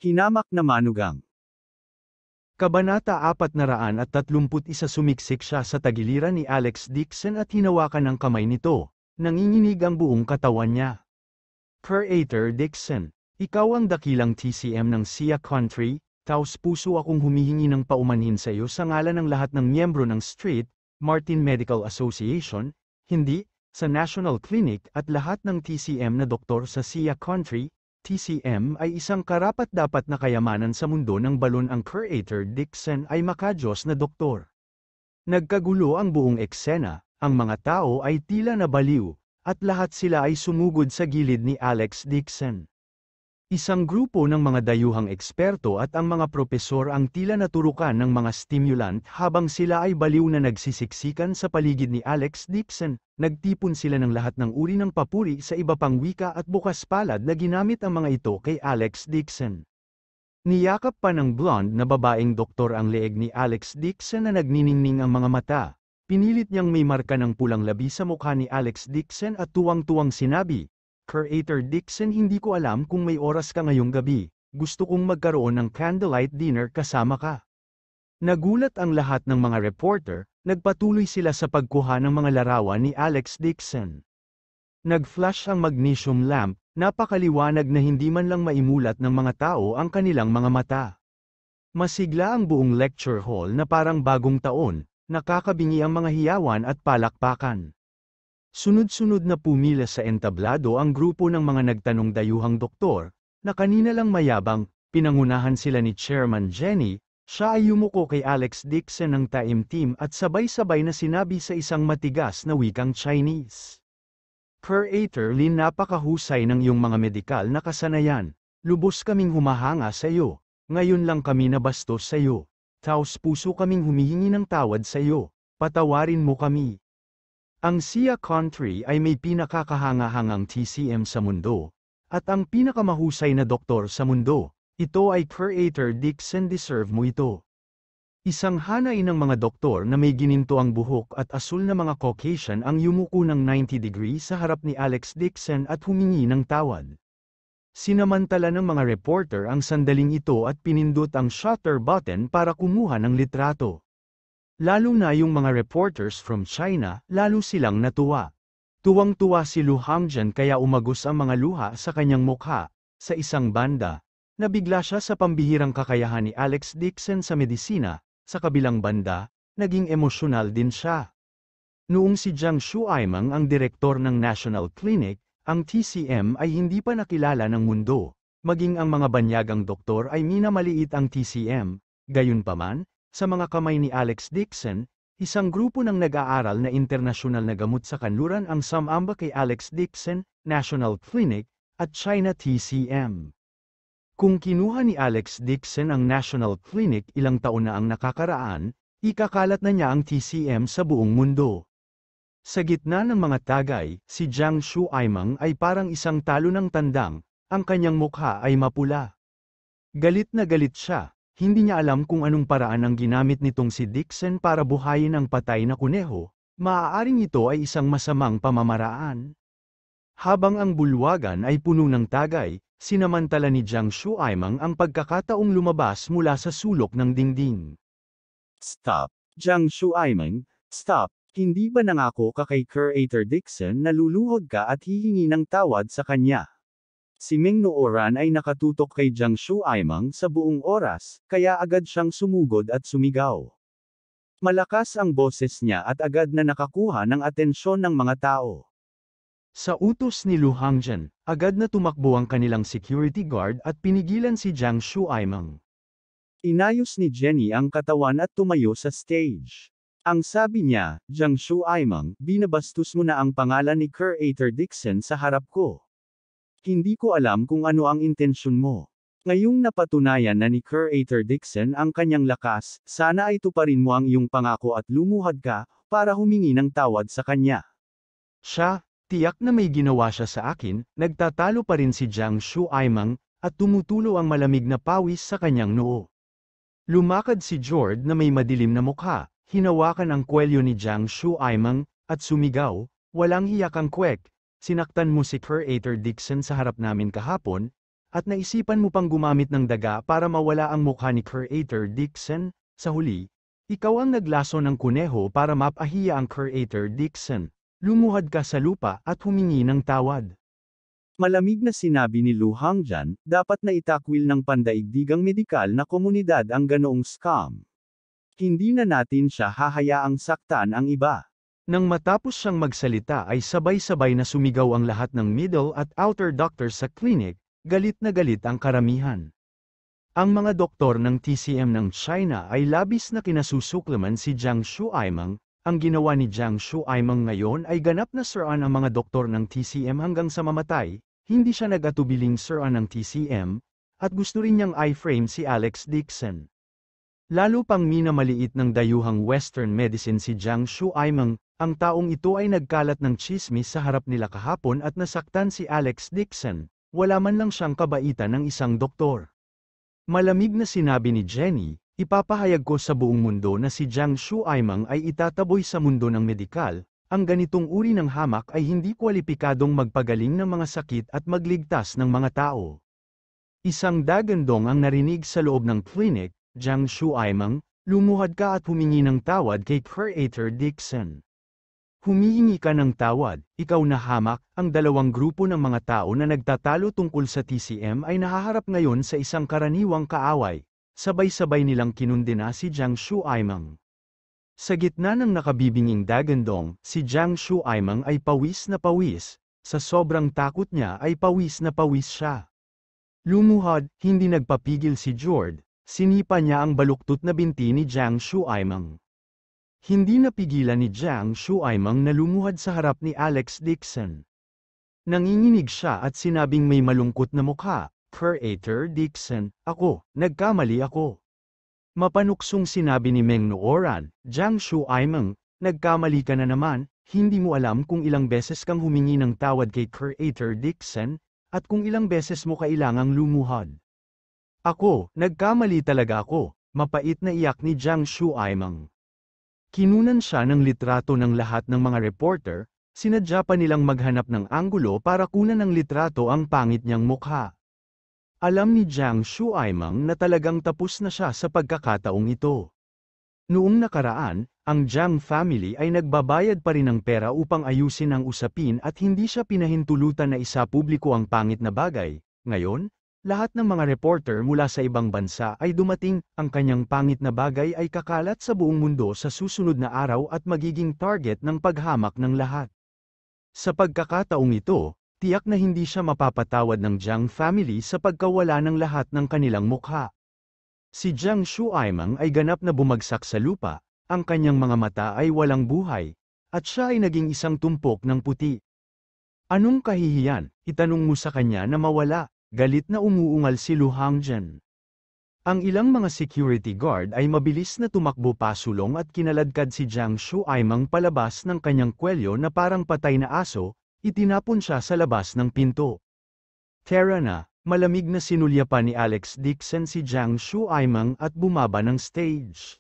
Hinamak na manugang. Kabanata 431. Sumiksik siya sa tagiliran ni Alex Dixon at hinawakan ng kamay nito. Nanginginig ang buong katawan niya. Creator Dixon, ikaw ang dakilang TCM ng Sia Country, taos puso akong humihingi ng paumanhin sa iyo sa ngalan ng lahat ng miyembro ng Street, Martin Medical Association, hindi, sa National Clinic at lahat ng TCM na doktor sa Sia Country. TCM ay isang karapat-dapat na kayamanan sa mundo ng balon. Ang Creator Dixon ay makajos na doktor. Nagkagulo ang buong eksena, ang mga tao ay tila nabaliw, at lahat sila ay sumugod sa gilid ni Alex Dixon. Isang grupo ng mga dayuhang eksperto at ang mga propesor ang tila naturukan ng mga stimulant habang sila ay baliw na nagsisiksikan sa paligid ni Alex Dixon. Nagtipon sila ng lahat ng uri ng papuri sa iba pang wika at bukas palad na ginamit ang mga ito kay Alex Dixon. Niyakap pa ng blonde na babaeng doktor ang leeg ni Alex Dixon na nagniningning ang mga mata. Pinilit niyang may marka ng pulang labi sa mukha ni Alex Dixon at tuwang-tuwang sinabi, "Creator Dixon, hindi ko alam kung may oras ka ngayong gabi, gusto kong magkaroon ng candlelight dinner kasama ka." Nagulat ang lahat ng mga reporter, nagpatuloy sila sa pagkuha ng mga larawan ni Alex Dixon. Nag-flash ang magnesium lamp, napakaliwanag na hindi man lang maimulat ng mga tao ang kanilang mga mata. Masigla ang buong lecture hall na parang bagong taon, nakakabingi ang mga hiyawan at palakpakan. Sunod-sunod na pumila sa entablado ang grupo ng mga nagtanong dayuhang doktor, na kanina lang mayabang, pinangunahan sila ni Chairman Jenny. Siya ay yumuko kay Alex Dixon ng taimtim at sabay-sabay na sinabi sa isang matigas na wikang Chinese. "Creator Lin, napakahusay ng iyong mga medikal na kasanayan. Lubos kaming humahanga sa iyo. Ngayon lang kami nabastos sa iyo. Taos puso kaming humihingi ng tawad sa iyo. Patawarin mo kami." Ang Sia Country ay may pinakakahanga-hangang TCM sa mundo, at ang pinakamahusay na doktor sa mundo. Ito ay Creator Dixon, deserve mo ito. Isang hanay ng mga doktor na may gininto ang buhok at asul na mga Caucasian ang yumuko ng 90 degrees sa harap ni Alex Dixon at humingi ng tawad. Sinamantala ng mga reporter ang sandaling ito at pinindot ang shutter button para kumuha ng litrato. Lalo na yung mga reporters from China, lalo silang natuwa. Tuwang-tuwa si Lu Hangjian kaya umagos ang mga luha sa kanyang mukha. Sa isang banda, nabigla siya sa pambihirang kakayahan ni Alex Dixon sa medisina, sa kabilang banda, naging emosyonal din siya. Noong si Jiang Shuaimeng ang direktor ng National Clinic, ang TCM ay hindi pa nakilala ng mundo, maging ang mga banyagang doktor ay minamaliit ang TCM. Gayunpaman, sa mga kamay ni Alex Dixon, isang grupo ng nag-aaral na internasyonal na gamot sa kanluran ang sumamba kay Alex Dixon, National Clinic, at China TCM. Kung kinuha ni Alex Dixon ang National Clinic ilang taon na ang nakakaraan, ikakalat na niya ang TCM sa buong mundo. Sa gitna ng mga tagay, si Jiang Shuaimeng ay parang isang talo ng tandang, ang kanyang mukha ay mapula. Galit na galit siya, hindi niya alam kung anong paraan ang ginamit nitong si Dixon para buhayin ang patay na kuneho, maaaring ito ay isang masamang pamamaraan. Habang ang bulwagan ay puno ng tagay, sinamantala ni Jiang Shuaimeng ang pagkakataong lumabas mula sa sulok ng dingding. "Stop, Jiang Shuaimeng, stop, hindi ba nangako ka kay Creator Dixon na luluhod ka at hihingi ng tawad sa kanya?" Si Meng Nooran ay nakatutok kay Jiang Shuaimeng sa buong oras, kaya agad siyang sumugod at sumigaw. Malakas ang boses niya at agad na nakakuha ng atensyon ng mga tao. Sa utos ni Lu Hangjian, agad na tumakbo ang kanilang security guard at pinigilan si Jiang Shuaimeng. Inayos ni Jenny ang katawan at tumayo sa stage. Ang sabi niya, "Jiang Shuaimeng, binabastos mo na ang pangalan ni Creator Dixon sa harap ko. Hindi ko alam kung ano ang intensyon mo. Ngayong napatunayan na ni Creator Dixon ang kanyang lakas, sana ay tuparin mo ang iyong pangako at lumuhad ka, para humingi ng tawad sa kanya." Siya, tiyak na may ginawa siya sa akin, nagtatalo pa rin si Jiang Shuaimeng, at tumutulo ang malamig na pawis sa kanyang noo. Lumakad si Jord na may madilim na mukha, hinawakan ang kwelyo ni Jiang Shuaimeng, at sumigaw, "Walang hiya kang kwek, sinaktan mo si Creator Dixon sa harap namin kahapon, At naisipan mo pang gumamit ng daga para mawala ang mukha ni Creator Dixon? Sa huli, ikaw ang naglaso ng kuneho para mapahiya ang Creator Dixon. Lumuhad ka sa lupa at humingi ng tawad. Malamig na sinabi ni Lu Hangjan, dapat na itakwil ng pandaigdigang medikal na komunidad ang ganoong scam. Hindi na natin siya hahayaang saktan ang iba. Nang matapos siyang magsalita ay sabay-sabay na sumigaw ang lahat ng middle at outer doctors sa clinic, galit na galit ang karamihan. Ang mga doktor ng TCM ng China ay labis na kinasusuklaman si Jiang Shuaimeng. Ang ginawa ni Jiang Shuaimeng ngayon ay ganap na siraan ang mga doktor ng TCM hanggang sa mamatay, hindi siya nag-atubiling siraan ng TCM, at gusto rin niyang i-frame si Alex Dixon. Lalo pang minamaliit ng dayuhang Western medicine si Jiang Shuaimeng, ang taong ito ay nagkalat ng tsismis sa harap nila kahapon at nasaktan si Alex Dixon. Wala man lang siyang kabaitan ng isang doktor. Malamig na sinabi ni Jenny, ipapahayag ko sa buong mundo na si Jiang Shuaimeng ay itataboy sa mundo ng medikal. Ang ganitong uri ng hamak ay hindi kwalipikadong magpagaling ng mga sakit at magligtas ng mga tao. Isang dagandong ang narinig sa loob ng clinic. Jiang Shuaimeng, lumuhad ka at humingi ng tawad kay Creator Dixon. Humihingi ka ng tawad, ikaw na hamak. Ang dalawang grupo ng mga tao na nagtatalo tungkol sa TCM ay nahaharap ngayon sa isang karaniwang kaaway. Sabay-sabay nilang kinundina si Jiang Shuaimeng. Sa gitna ng nakabibinging dagandong, si Jiang Shuaimeng ay pawis na pawis. Sa sobrang takot niya ay pawis na pawis siya. Lumuhad, hindi nagpapigil si Jord. Sinipa niya ang baluktot na binti ni Jiang Shuaimeng. Hindi napigilan ni Jiang Shuaimeng na lumuhad sa harap ni Alex Dixon. Nanginginig siya at sinabing may malungkot na mukha, Creator Dixon, nagkamali ako. Mapanuksong sinabi ni Meng Nooran, Jiang Shuaimeng, nagkamali ka na naman, hindi mo alam kung ilang beses kang humingi ng tawad kay Creator Dixon, at kung ilang beses mo kailangang lumuhad. Nagkamali talaga ako, mapait na iyak ni Jiang Shuaimeng. Kinunan siya ng litrato ng lahat ng mga reporter, sinadya pa nilang maghanap ng anggulo para kunan ng litrato ang pangit niyang mukha. Alam ni Jiang Shuaimeng na talagang tapos na siya sa pagkakataong ito. Noong nakaraan, ang Jiang family ay nagbabayad pa rin ng pera upang ayusin ang usapin at hindi siya pinahintulutan na isapubliko ang pangit na bagay. Ngayon, lahat ng mga reporter mula sa ibang bansa ay dumating, ang kanyang pangit na bagay ay kakalat sa buong mundo sa susunod na araw at magiging target ng paghamak ng lahat. Sa pagkakataong ito, tiyak na hindi siya mapapatawad ng Jiang family sa pagkawala ng lahat ng kanilang mukha. Si Jiang Shuaimeng ay ganap na bumagsak sa lupa, ang kanyang mga mata ay walang buhay, at siya ay naging isang tumpok ng puti. Anong kahihiyan, itanong mo sa kanya na mawala? Galit na umuungal si Lu Hangjan. Ang ilang mga security guard ay mabilis na tumakbo pasulong at kinaladkad si Jiang Shuaimeng palabas ng kanyang kwelyo na parang patay na aso, itinapon siya sa labas ng pinto. Tara na, malamig na sinulya pa ni Alex Dixon si Jiang Shuaimeng at bumaba ng stage.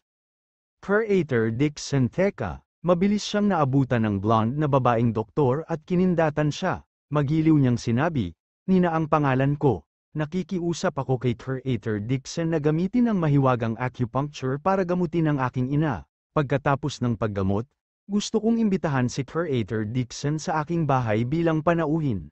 Creator Dixon, teka, mabilis siyang naabutan ng blonde na babaeng doktor at kinindatan siya, magiliw niyang sinabi, Nina ang pangalan ko, nakikiusap ako kay Creator Dixon na gamitin ang mahiwagang acupuncture para gamutin ang aking ina. Pagkatapos ng paggamot, gusto kong imbitahan si Creator Dixon sa aking bahay bilang panauhin.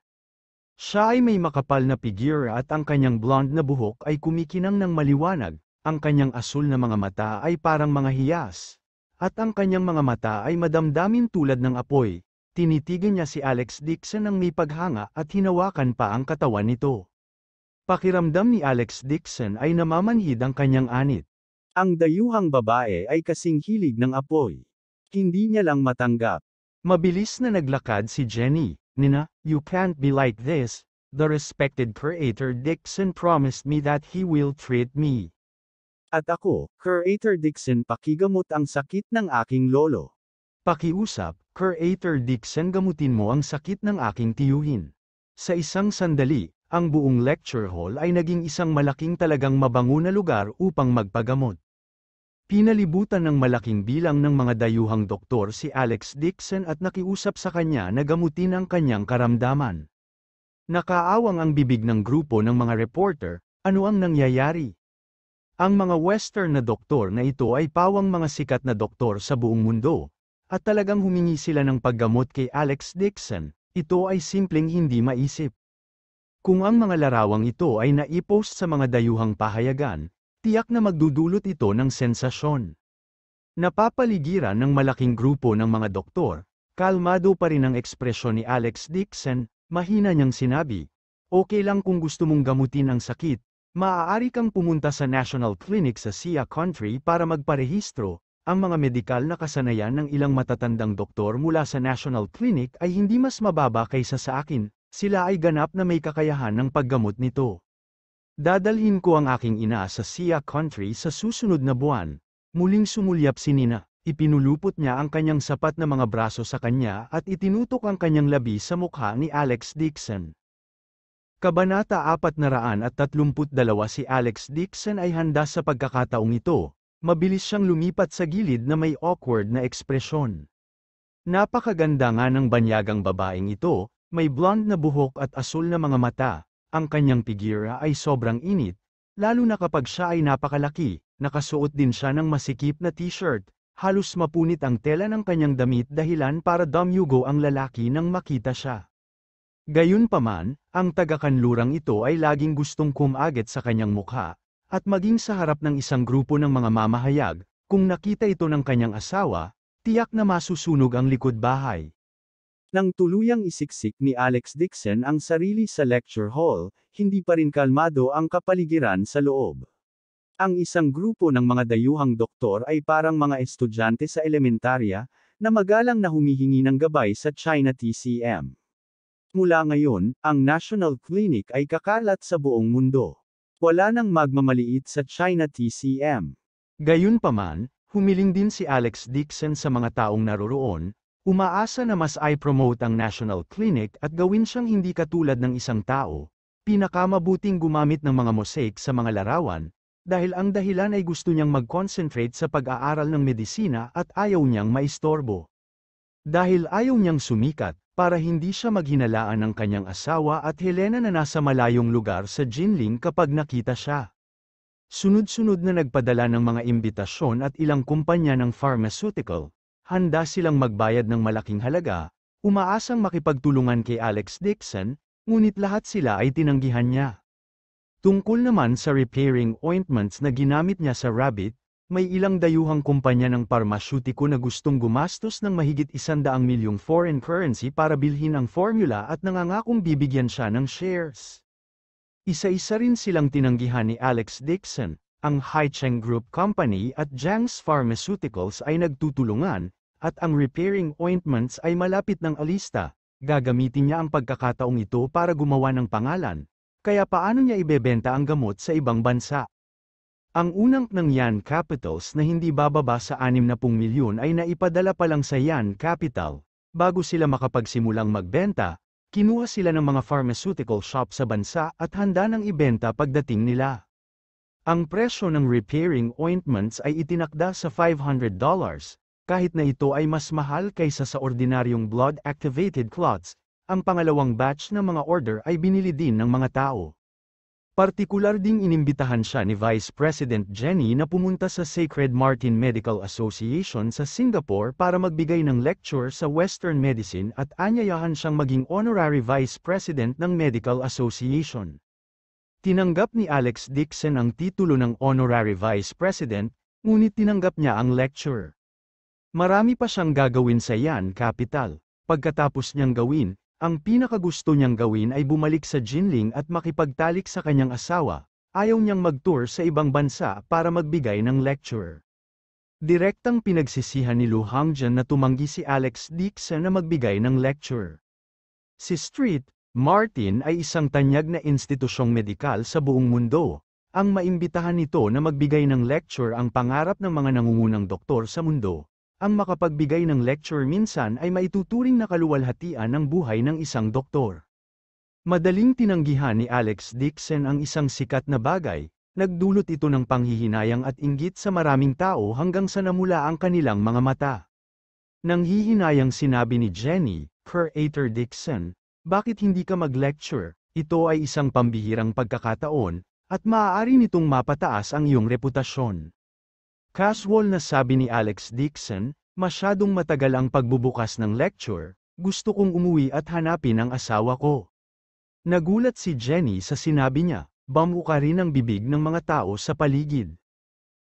Siya ay may makapal na figura at ang kanyang blonde na buhok ay kumikinang ng maliwanag, ang kanyang asul na mga mata ay parang mga hiyas, at ang kanyang mga mata ay madamdamin tulad ng apoy. Tinitigan niya si Alex Dixon ng may paghanga at hinawakan pa ang katawan nito. Pakiramdam ni Alex Dixon ay namamanhid ang kanyang anit. Ang dayuhang babae ay kasing hilig ng apoy. Hindi niya lang matanggap. Mabilis na naglakad si Jenny. Nina, you can't be like this. The respected Creator Dixon promised me that he will treat me. At ako, Creator Dixon, pakigamot ang sakit ng aking lolo. Pakiusap, Creator Dixon, gamutin mo ang sakit ng aking tiyuhin. Sa isang sandali, ang buong lecture hall ay naging isang malaking talagang mabango na lugar upang magpagamot. Pinalibutan ng malaking bilang ng mga dayuhang doktor si Alex Dixon at nakiusap sa kanya na gamutin ang kanyang karamdaman. Nakaawang ang bibig ng grupo ng mga reporter, ano ang nangyayari? Ang mga Western na doktor na ito ay pawang mga sikat na doktor sa buong mundo, at talagang humingi sila ng paggamot kay Alex Dixon, ito ay simpleng hindi maisip. Kung ang mga larawang ito ay naipost sa mga dayuhang pahayagan, tiyak na magdudulot ito ng sensasyon. Napapaligiran ng malaking grupo ng mga doktor, kalmado pa rin ang ekspresyon ni Alex Dixon, mahina niyang sinabi, "Okay lang kung gusto mong gamutin ang sakit, maaari kang pumunta sa National Clinic sa Sia Country para magparehistro." Ang mga medikal na kasanayan ng ilang matatandang doktor mula sa National Clinic ay hindi mas mababa kaysa sa akin, sila ay ganap na may kakayahan ng paggamot nito. Dadalhin ko ang aking ina sa Sia Country sa susunod na buwan. Muling sumulyap si Nina, ipinulupot niya ang kanyang sapat na mga braso sa kanya at itinutok ang kanyang labi sa mukha ni Alex Dixon. Kabanata 432 si Alex Dixon ay handa sa pagkakataong ito, mabilis siyang lumipat sa gilid na may awkward na ekspresyon. Napakaganda nga ng banyagang babaeng ito, may blonde na buhok at asul na mga mata, ang kanyang pigira ay sobrang init, lalo na kapag siya ay napakalaki, nakasuot din siya ng masikip na t-shirt, halos mapunit ang tela ng kanyang damit dahilan para dumyugo ang lalaki nang makita siya. Gayunpaman, ang taga-kanlurang ito ay laging gustong kumagit sa kanyang mukha, at maging sa harap ng isang grupo ng mga mamahayag, kung nakita ito ng kanyang asawa, tiyak na masusunog ang likod bahay. Nang tuluyang isiksik ni Alex Dixon ang sarili sa lecture hall, hindi pa rin kalmado ang kapaligiran sa loob. Ang isang grupo ng mga dayuhang doktor ay parang mga estudyante sa elementarya, na magalang na humihingi ng gabay sa China TCM. Mula ngayon, ang National Clinic ay kakalat sa buong mundo. Wala nang magmamaliit sa China TCM. Gayunpaman, humiling din si Alex Dixon sa mga taong naroroon, umaasa na mas i-promote ang National Clinic at gawin siyang hindi katulad ng isang tao, pinakamabuting gumamit ng mga mosaic sa mga larawan, dahil ang dahilan ay gusto niyang mag-concentrate sa pag-aaral ng medisina at ayaw niyang maistorbo. Dahil ayaw niyang sumikat, para hindi siya maghinalaan ng kanyang asawa at Helena na nasa malayong lugar sa Jinling kapag nakita siya. Sunod-sunod na nagpadala ng mga imbitasyon at ilang kumpanya ng pharmaceutical, handa silang magbayad ng malaking halaga, umaasang makipagtulungan kay Alex Dixon, ngunit lahat sila ay tinanggihan niya. Tungkol naman sa repairing ointments na ginamit niya sa rabbit, may ilang dayuhang kumpanya ng parmasyutiko na gustong gumastos ng mahigit 100 milyong foreign currency para bilhin ang formula at nangangakong bibigyan siya ng shares. Isa-isa rin silang tinanggihan ni Alex Dixon, ang Haicheng Group Company at Jiang's Pharmaceuticals ay nagtutulungan, at ang repairing ointments ay malapit ng alista, gagamitin niya ang pagkakataong ito para gumawa ng pangalan, kaya paano niya ibebenta ang gamot sa ibang bansa? Ang unang ng Yan Capitals na hindi bababa sa 60 milyon ay naipadala pa lang sa Yan Capital. Bago sila makapagsimulang magbenta, kinuha sila ng mga pharmaceutical shop sa bansa at handa ng ibenta pagdating nila. Ang presyo ng repairing ointments ay itinakda sa $500, kahit na ito ay mas mahal kaysa sa ordinaryong blood-activated clots. Ang pangalawang batch ng mga order ay binili din ng mga tao. Partikular ding inimbitahan siya ni Vice President Jenny na pumunta sa Sacred Martin Medical Association sa Singapore para magbigay ng lecture sa Western Medicine at anyayahan siyang maging Honorary Vice President ng Medical Association. Tinanggap ni Alex Dixon ang titulo ng Honorary Vice President, ngunit tinanggap niya ang lecture. Marami pa siyang gagawin sa Yan Capital. Pagkatapos niyang gawin, ang pinakagusto niyang gawin ay bumalik sa Jinling at makipagtalik sa kanyang asawa, ayaw niyang mag-tour sa ibang bansa para magbigay ng lecture. Direktang pinagsisihan ni Lu Hongjian na tumanggi si Alex Dixon na magbigay ng lecture. Si Street Martin ay isang tanyag na institusyong medikal sa buong mundo. Ang maimbitahan nito na magbigay ng lecture ang pangarap ng mga nangungunang doktor sa mundo. Ang makapagbigay ng lecture minsan ay maituturing na kaluwalhatian ng buhay ng isang doktor. Madaling tinanggihan ni Alex Dixon ang isang sikat na bagay, nagdulot ito ng panghihinayang at inggit sa maraming tao hanggang sa namula ang kanilang mga mata. Nanghihinayang sinabi ni Jenny, Curator Dixon, bakit hindi ka mag-lecture, Ito ay isang pambihirang pagkakataon, at maaari nitong mapataas ang iyong reputasyon. Casual na sabi ni Alex Dixon, masyadong matagal ang pagbubukas ng lecture, gusto kong umuwi at hanapin ang asawa ko. Nagulat si Jenny sa sinabi niya, bamuka rin ang bibig ng mga tao sa paligid.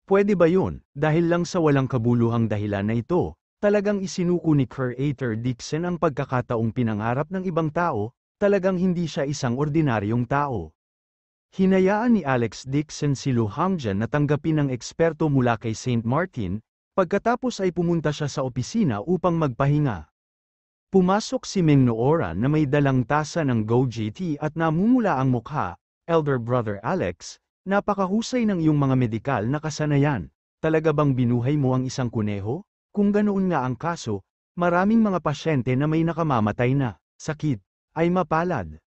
Pwede ba yun, dahil lang sa walang kabuluhang dahilan na ito, talagang isinuko ni Creator Dixon ang pagkakataong pinangarap ng ibang tao, talagang hindi siya isang ordinaryong tao. Hinayaan ni Alex Dixon si Lu Hangjan na tanggapin ng eksperto mula kay St. Martin, pagkatapos ay pumunta siya sa opisina upang magpahinga. Pumasok si Meng Nooran na may dalang tasa ng goji tea at namumula ang mukha, Elder Brother Alex, napakahusay ng iyong mga medikal na kasanayan. Talaga bang binuhay mo ang isang kuneho? Kung ganoon nga ang kaso, maraming mga pasyente na may nakamamatay na sakit ay mapalad.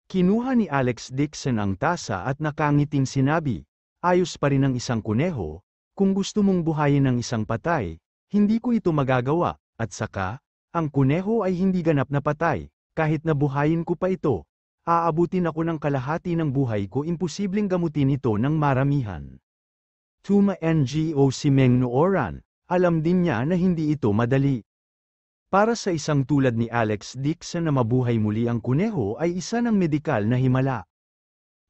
Kinuha ni Alex Dixon ang tasa at nakangiting sinabi, ayos pa rin ang isang kuneho, kung gusto mong buhayin ng isang patay, hindi ko ito magagawa, at saka, ang kuneho ay hindi ganap na patay, kahit na buhayin ko pa ito. Aabutin ako ng kalahati ng buhay ko, imposibleng gamutin ito ng maramihan. Tuma NGO si Meng Nooran, alam din niya na hindi ito madali. Para sa isang tulad ni Alex Dixon na mabuhay muli ang kuneho ay isa ng medikal na himala.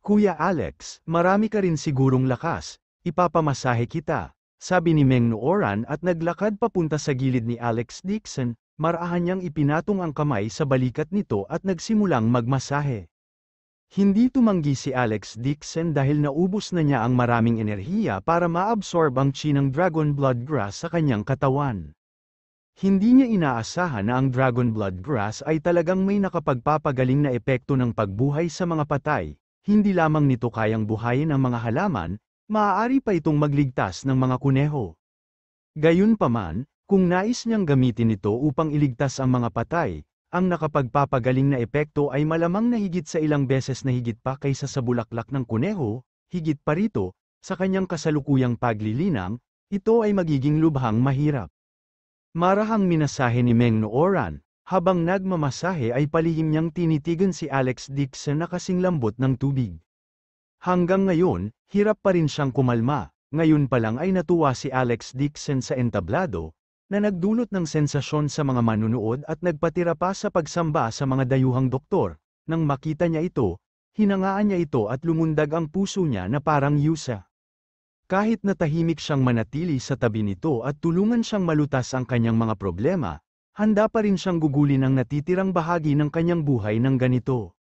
Kuya Alex, marami ka rin sigurong lakas, ipapamasahe kita, sabi ni Meng Nooran at naglakad papunta sa gilid ni Alex Dixon. Marahan niyang ipinatong ang kamay sa balikat nito at nagsimulang magmasahe. Hindi tumanggi si Alex Dixon dahil naubos na niya ang maraming enerhiya para maabsorb ang chi ng dragon blood grass sa kanyang katawan. Hindi niya inaasahan na ang dragon blood grass ay talagang may nakapagpapagaling na epekto ng pagbuhay sa mga patay, hindi lamang nito kayang buhayin ang mga halaman, maaari pa itong magligtas ng mga kuneho. Gayunpaman, kung nais niyang gamitin ito upang iligtas ang mga patay, ang nakapagpapagaling na epekto ay malamang na higit sa ilang beses na higit pa kaysa sa bulaklak ng kuneho, higit pa rito, sa kanyang kasalukuyang paglilinang, ito ay magiging lubhang mahirap. Marahang minasahe ni Meng Nooran, habang nagmamasahe ay palihim niyang tinitigan si Alex Dixon na kasing lambot ng tubig. Hanggang ngayon, hirap pa rin siyang kumalma, ngayon pa lang ay natuwa si Alex Dixon sa entablado, na nagdulot ng sensasyon sa mga manunood at nagpatira pa sa pagsamba sa mga dayuhang doktor. Nang makita niya ito, hinangaan niya ito at lumundag ang puso niya na parang yusa. Kahit na tahimik siyang manatili sa tabi nito at tulungan siyang malutas ang kanyang mga problema, handa pa rin siyang gugulin ang natitirang bahagi ng kanyang buhay ng ganito.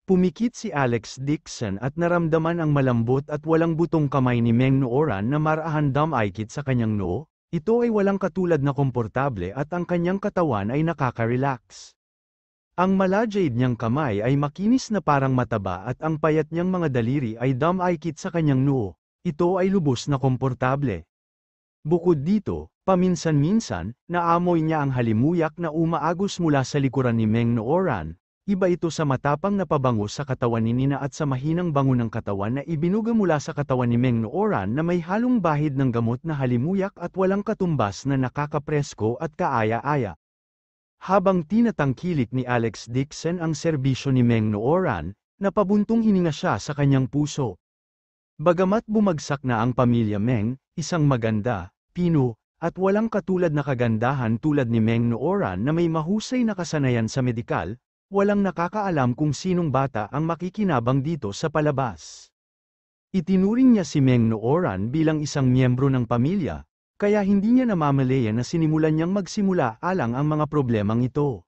Pumikit si Alex Dixon at naramdaman ang malambot at walang butong kamay ni Meng Nooran na marahan damaykit sa kanyang noo. Ito ay walang katulad na komportable at ang kanyang katawan ay nakaka-relax. Ang malajade niyang kamay ay makinis na parang mataba at ang payat niyang mga daliri ay damaykit sa kanyang noo. Ito ay lubos na komportable. Bukod dito, paminsan-minsan, naamoy niya ang halimuyak na umaagos mula sa likuran ni Meng Nooran. Iba ito sa matapang na pabango sa katawan ni Nina at sa mahinang bango ng katawan na ibinuga mula sa katawan ni Meng Nooran na may halong bahid ng gamot na halimuyak at walang katumbas na nakakapresko at kaaya-aya. Habang tinatangkilik ni Alex Dixon ang serbisyo ni Meng Nooran, napabuntong hininga siya sa kanyang puso. Bagamat bumagsak na ang pamilya Meng, isang maganda, pino, at walang katulad na kagandahan tulad ni Meng Nooran na may mahusay na kasanayan sa medikal, walang nakakaalam kung sinong bata ang makikinabang dito sa palabas. Itinuring niya si Meng Nooran bilang isang miyembro ng pamilya, kaya hindi niya namamalayan na sinimulan niyang magsimula alang ang mga problemang ito.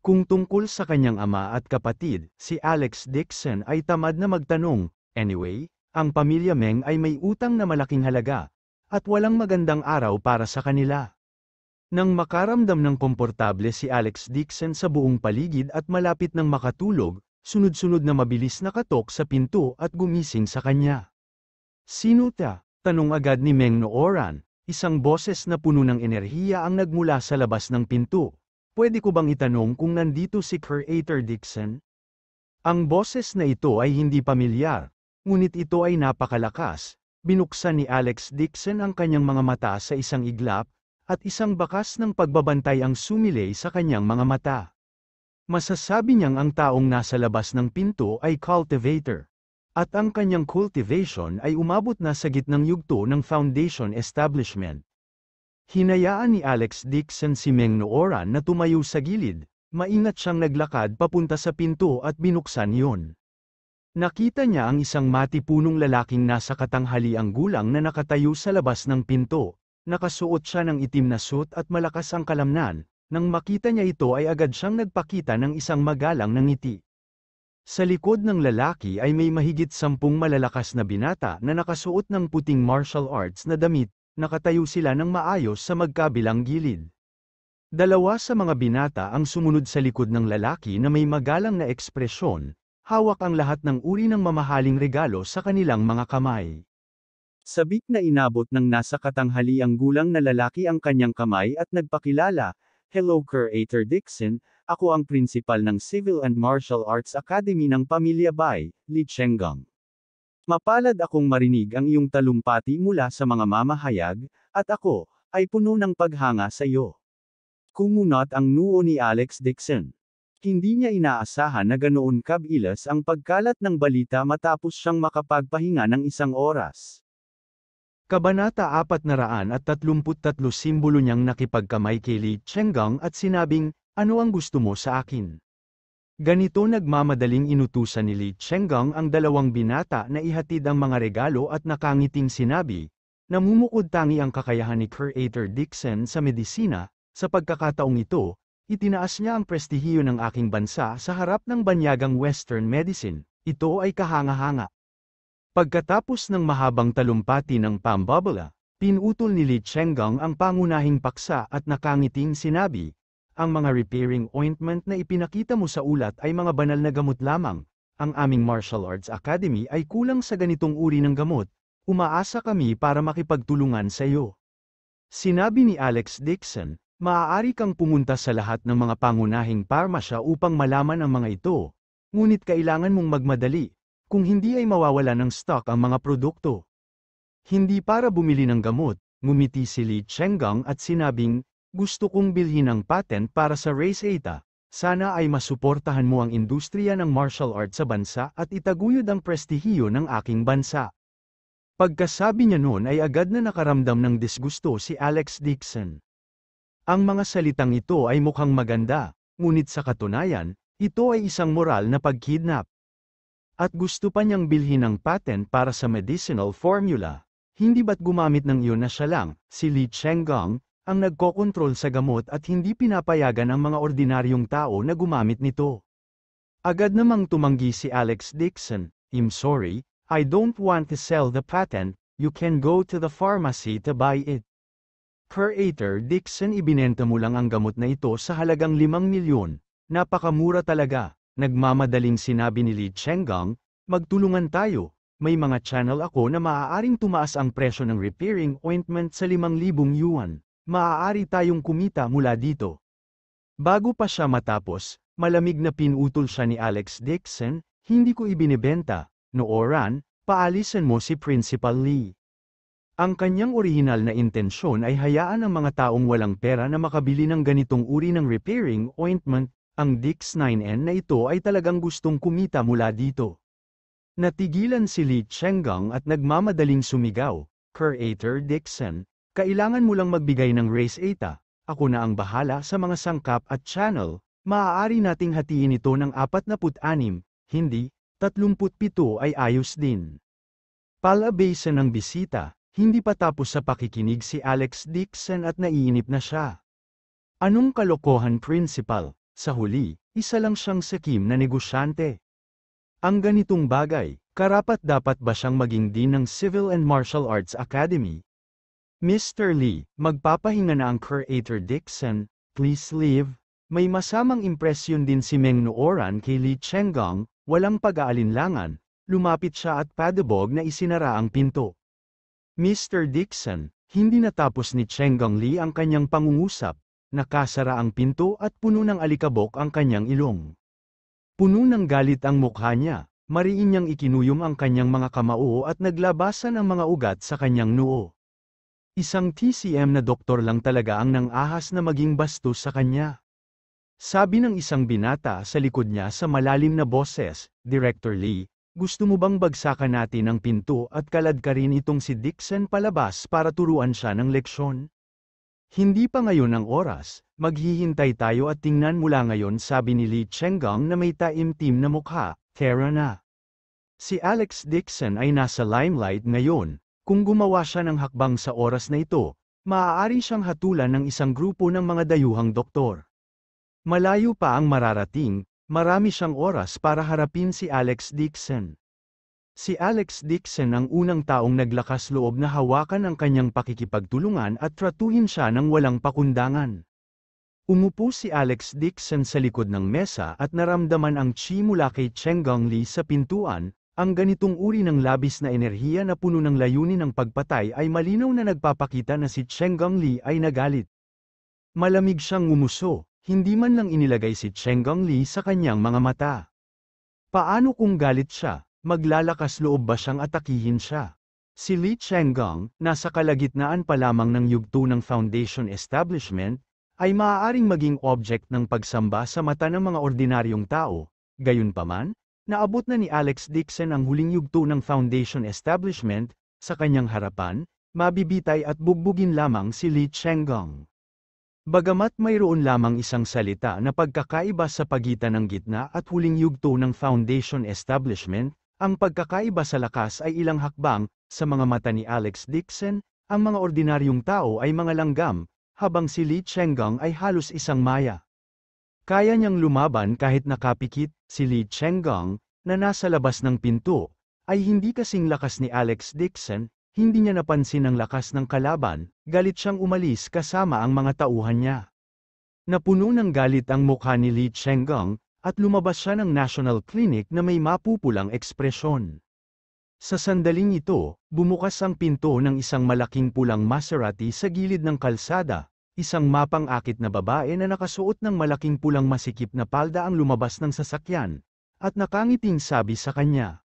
Kung tungkol sa kanyang ama at kapatid, si Alex Dixon ay tamad na magtanong, anyway, ang pamilya Meng ay may utang na malaking halaga, at walang magandang araw para sa kanila. Nang makaramdam ng komportable si Alex Dixon sa buong paligid at malapit nang makatulog, sunod-sunod na mabilis na katok sa pinto at gumising sa kanya. Sino ta? Tanong agad ni Meng Nooran, isang boses na puno ng enerhiya ang nagmula sa labas ng pinto. Pwede ko bang itanong kung nandito si Creator Dixon? Ang boses na ito ay hindi pamilyar, ngunit ito ay napakalakas. Binuksan ni Alex Dixon ang kanyang mga mata sa isang iglap, at isang bakas ng pagbabantay ang sumilay sa kanyang mga mata. Masasabi niyang ang taong nasa labas ng pinto ay cultivator. At ang kanyang cultivation ay umabot na sa gitnang yugto ng foundation establishment. Hinayaan ni Alex Dixon si Meng Nooran na tumayo sa gilid, maingat siyang naglakad papunta sa pinto at binuksan iyon. Nakita niya ang isang matipunong lalaking nasa katanghaliang gulang na nakatayo sa labas ng pinto, nakasuot siya ng itim na suit at malakas ang kalamnan, nang makita niya ito ay agad siyang nagpakita ng isang magalang na ngiti. Sa likod ng lalaki ay may mahigit 10 malalakas na binata na nakasuot ng puting martial arts na damit, nakatayo sila ng maayos sa magkabilang gilid. Dalawa sa mga binata ang sumunod sa likod ng lalaki na may magalang na ekspresyon, hawak ang lahat ng uri ng mamahaling regalo sa kanilang mga kamay. Sabik na inabot ng nasa katanghaliang gulang na lalaki ang kanyang kamay at nagpakilala, "Hello Curator Dixon, ako ang principal ng Civil and Martial Arts Academy ng Pamilya Bai, Li Chenggang. Mapalad akong marinig ang iyong talumpati mula sa mga mamahayag, at ako, ay puno ng paghanga sa iyo." Kumunot ang noo ni Alex Dixon. Hindi niya inaasahan na ganoon kabilis ang pagkalat ng balita matapos siyang makapagpahinga ng isang oras. Kabanata 433 simbolo niyang nakipagkamay kay Li Chenggang at sinabing, "Ano ang gusto mo sa akin?" Ganito nagmamadaling inutusan ni Li Chenggang ang dalawang binata na ihatid ang mga regalo at nakangiting sinabi, "Namumukod tangi ang kakayahan ni Curator Dixon sa medisina, sa pagkakataong ito, itinaas niya ang prestihiyo ng aking bansa sa harap ng banyagang Western medicine, ito ay kahanga-hanga." Pagkatapos ng mahabang talumpati ng pambabala, pinutol ni Li Chenggang ang pangunahing paksa at nakangiting sinabi, "Ang mga repairing ointment na ipinakita mo sa ulat ay mga banal na gamot lamang. Ang aming Martial Arts Academy ay kulang sa ganitong uri ng gamot, umaasa kami para makipagtulungan sa iyo." Sinabi ni Alex Dixon, "Maaari kang pumunta sa lahat ng mga pangunahing parmasya upang malaman ang mga ito, ngunit kailangan mong magmadali. Kung hindi ay mawawala ng stock ang mga produkto." Hindi para bumili ng gamot, ngumiti si Li Chenggang at sinabing, "Gusto kong bilhin ang patent para sa Race Eta. Sana ay masuportahan mo ang industriya ng martial arts sa bansa at itaguyod ang prestihiyo ng aking bansa." Pagkasabi niya noon ay agad na nakaramdam ng disgusto si Alex Dixon. Ang mga salitang ito ay mukhang maganda, ngunit sa katunayan, ito ay isang moral na pagkidnap. At gusto pa niyang bilhin ang patent para sa medicinal formula. Hindi ba't gumamit ng iyon na siya lang, si Li Chenggang, ang nagkokontrol sa gamot at hindi pinapayagan ang mga ordinaryong tao na gumamit nito? Agad namang tumanggi si Alex Dixon, "I'm sorry, I don't want to sell the patent, you can go to the pharmacy to buy it." Curator Dixon, ibinenta mo lang ang gamot na ito sa halagang 5 milyon, napakamura talaga. Nagmamadaling sinabi ni Li Chenggang, "Magtulungan tayo, may mga channel ako na maaaring tumaas ang presyo ng repairing ointment sa 5,000 yuan, maaari tayong kumita mula dito." Bago pa siya matapos, malamig na pinutol siya ni Alex Dixon, "Hindi ko ibinebenta, Nooran, paalisan mo si Principal Lee." Ang kanyang orihinal na intensyon ay hayaan ang mga taong walang pera na makabili ng ganitong uri ng repairing ointment. Ang Dix9N na ito ay talagang gustong kumita mula dito. Natigilan si Li Chenggang at nagmamadaling sumigaw, "Curator Dixon, kailangan mo lang magbigay ng Race Eta, ako na ang bahala sa mga sangkap at channel, maaari nating hatiin ito ng 46, hindi, 37 ay ayos din." Palabasa ng bisita, hindi pa tapos sa pakikinig si Alex Dixon at naiinip na siya. Anong kalokohan, Principal? Sa huli, isa lang siyang sakim na negosyante. Ang ganitong bagay, karapat-dapat ba siyang maging dean ng Civil and Martial Arts Academy? "Mr. Lee, magpapahinga na ang Curator Dixon, please leave." May masamang impresyon din si Meng Nooran kay Li Chenggang, walang pag-aalinlangan, lumapit siya at padabog na isinara ang pinto. "Mr. Dixon," hindi natapos ni Chenggang Li ang kanyang pangungusap. Nakasara ang pinto at puno ng alikabok ang kanyang ilong. Puno ng galit ang mukha niya, mariin niyang ikinuyom ang kanyang mga kamao at naglabasan ang mga ugat sa kanyang noo. Isang TCM na doktor lang talaga ang nang-ahas na maging bastos sa kanya. Sabi ng isang binata sa likod niya sa malalim na boses, Director Lee, gusto mo bang bagsakan natin ang pinto at kaladkarin itong si Dixon palabas para turuan siya ng leksyon? Hindi pa ngayon ang oras, maghihintay tayo at tingnan mula ngayon, sabi ni Lee Chenggang na may taimtim na mukha, Tara na. Si Alex Dixon ay nasa limelight ngayon, kung gumawa siya ng hakbang sa oras na ito, maaari siyang hatulan ng isang grupo ng mga dayuhang doktor. Malayo pa ang mararating, marami siyang oras para harapin si Alex Dixon. Si Alex Dixon ang unang taong naglakas loob na hawakan ang kanyang pakikipagtulungan at tratuhin siya ng walang pakundangan. Umupo si Alex Dixon sa likod ng mesa at naramdaman ang chi mula kay Chenggang Lee sa pintuan. Ang ganitong uri ng labis na enerhiya na puno ng layunin ng pagpatay ay malinaw na nagpapakita na si Chenggang Lee ay nagalit. Malamig siyang ngumuso. Hindi man lang inilagay si Chenggang Lee sa kanyang mga mata. Paano kung galit siya, maglalakas loob ba siyang atakihin siya? Si Lee Chenggang, nasa kalagitnaan pa lamang ng yugto ng Foundation establishment, ay maaaring maging object ng pagsamba sa mata ng mga ordinaryong tao. Gayunpaman, naabot na ni Alex Dixon ang huling yugto ng Foundation establishment, sa kanyang harapan, mabibitay at bugbugin lamang si Lee Chenggang. Bagamat mayroon lamang isang salita na pagkakaiba sa pagitan ng gitna at huling yugto ng Foundation establishment, ang pagkakaiba sa lakas ay ilang hakbang. Sa mga mata ni Alex Dixon, ang mga ordinaryong tao ay mga langgam, habang si Lee Chenggang ay halos isang maya. Kaya niyang lumaban kahit nakapikit. Si Lee Chenggang, na nasa labas ng pinto, ay hindi kasing lakas ni Alex Dixon. Hindi niya napansin ang lakas ng kalaban, galit siyang umalis kasama ang mga tauhan niya. Napuno ng galit ang mukha ni Lee Chenggang, at lumabas siya ng National Clinic na may mapupulang ekspresyon. Sa sandaling ito, bumukas ang pinto ng isang malaking pulang Maserati sa gilid ng kalsada, isang mapang-akit na babae na nakasuot ng malaking pulang masikip na palda ang lumabas ng sasakyan, at nakangiting sabi sa kanya,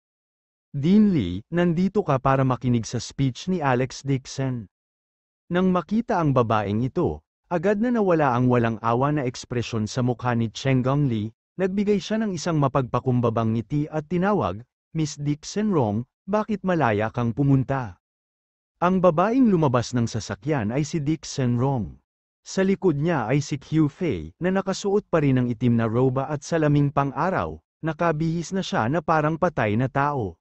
Dean Lee, nandito ka para makinig sa speech ni Alex Dixon. Nang makita ang babaeng ito, agad na nawala ang walang awa na ekspresyon sa mukha ni Chenggang Lee, nagbigay siya ng isang mapagpakumbabang ngiti at tinawag, Miss Dixon Rong, bakit malaya kang pumunta? Ang babaeng lumabas ng sasakyan ay si Dixon Rong. Sa likod niya ay si Qiu Fei na nakasuot pa rin ng itim na roba at salaming pang-araw, nakabihis na siya na parang patay na tao.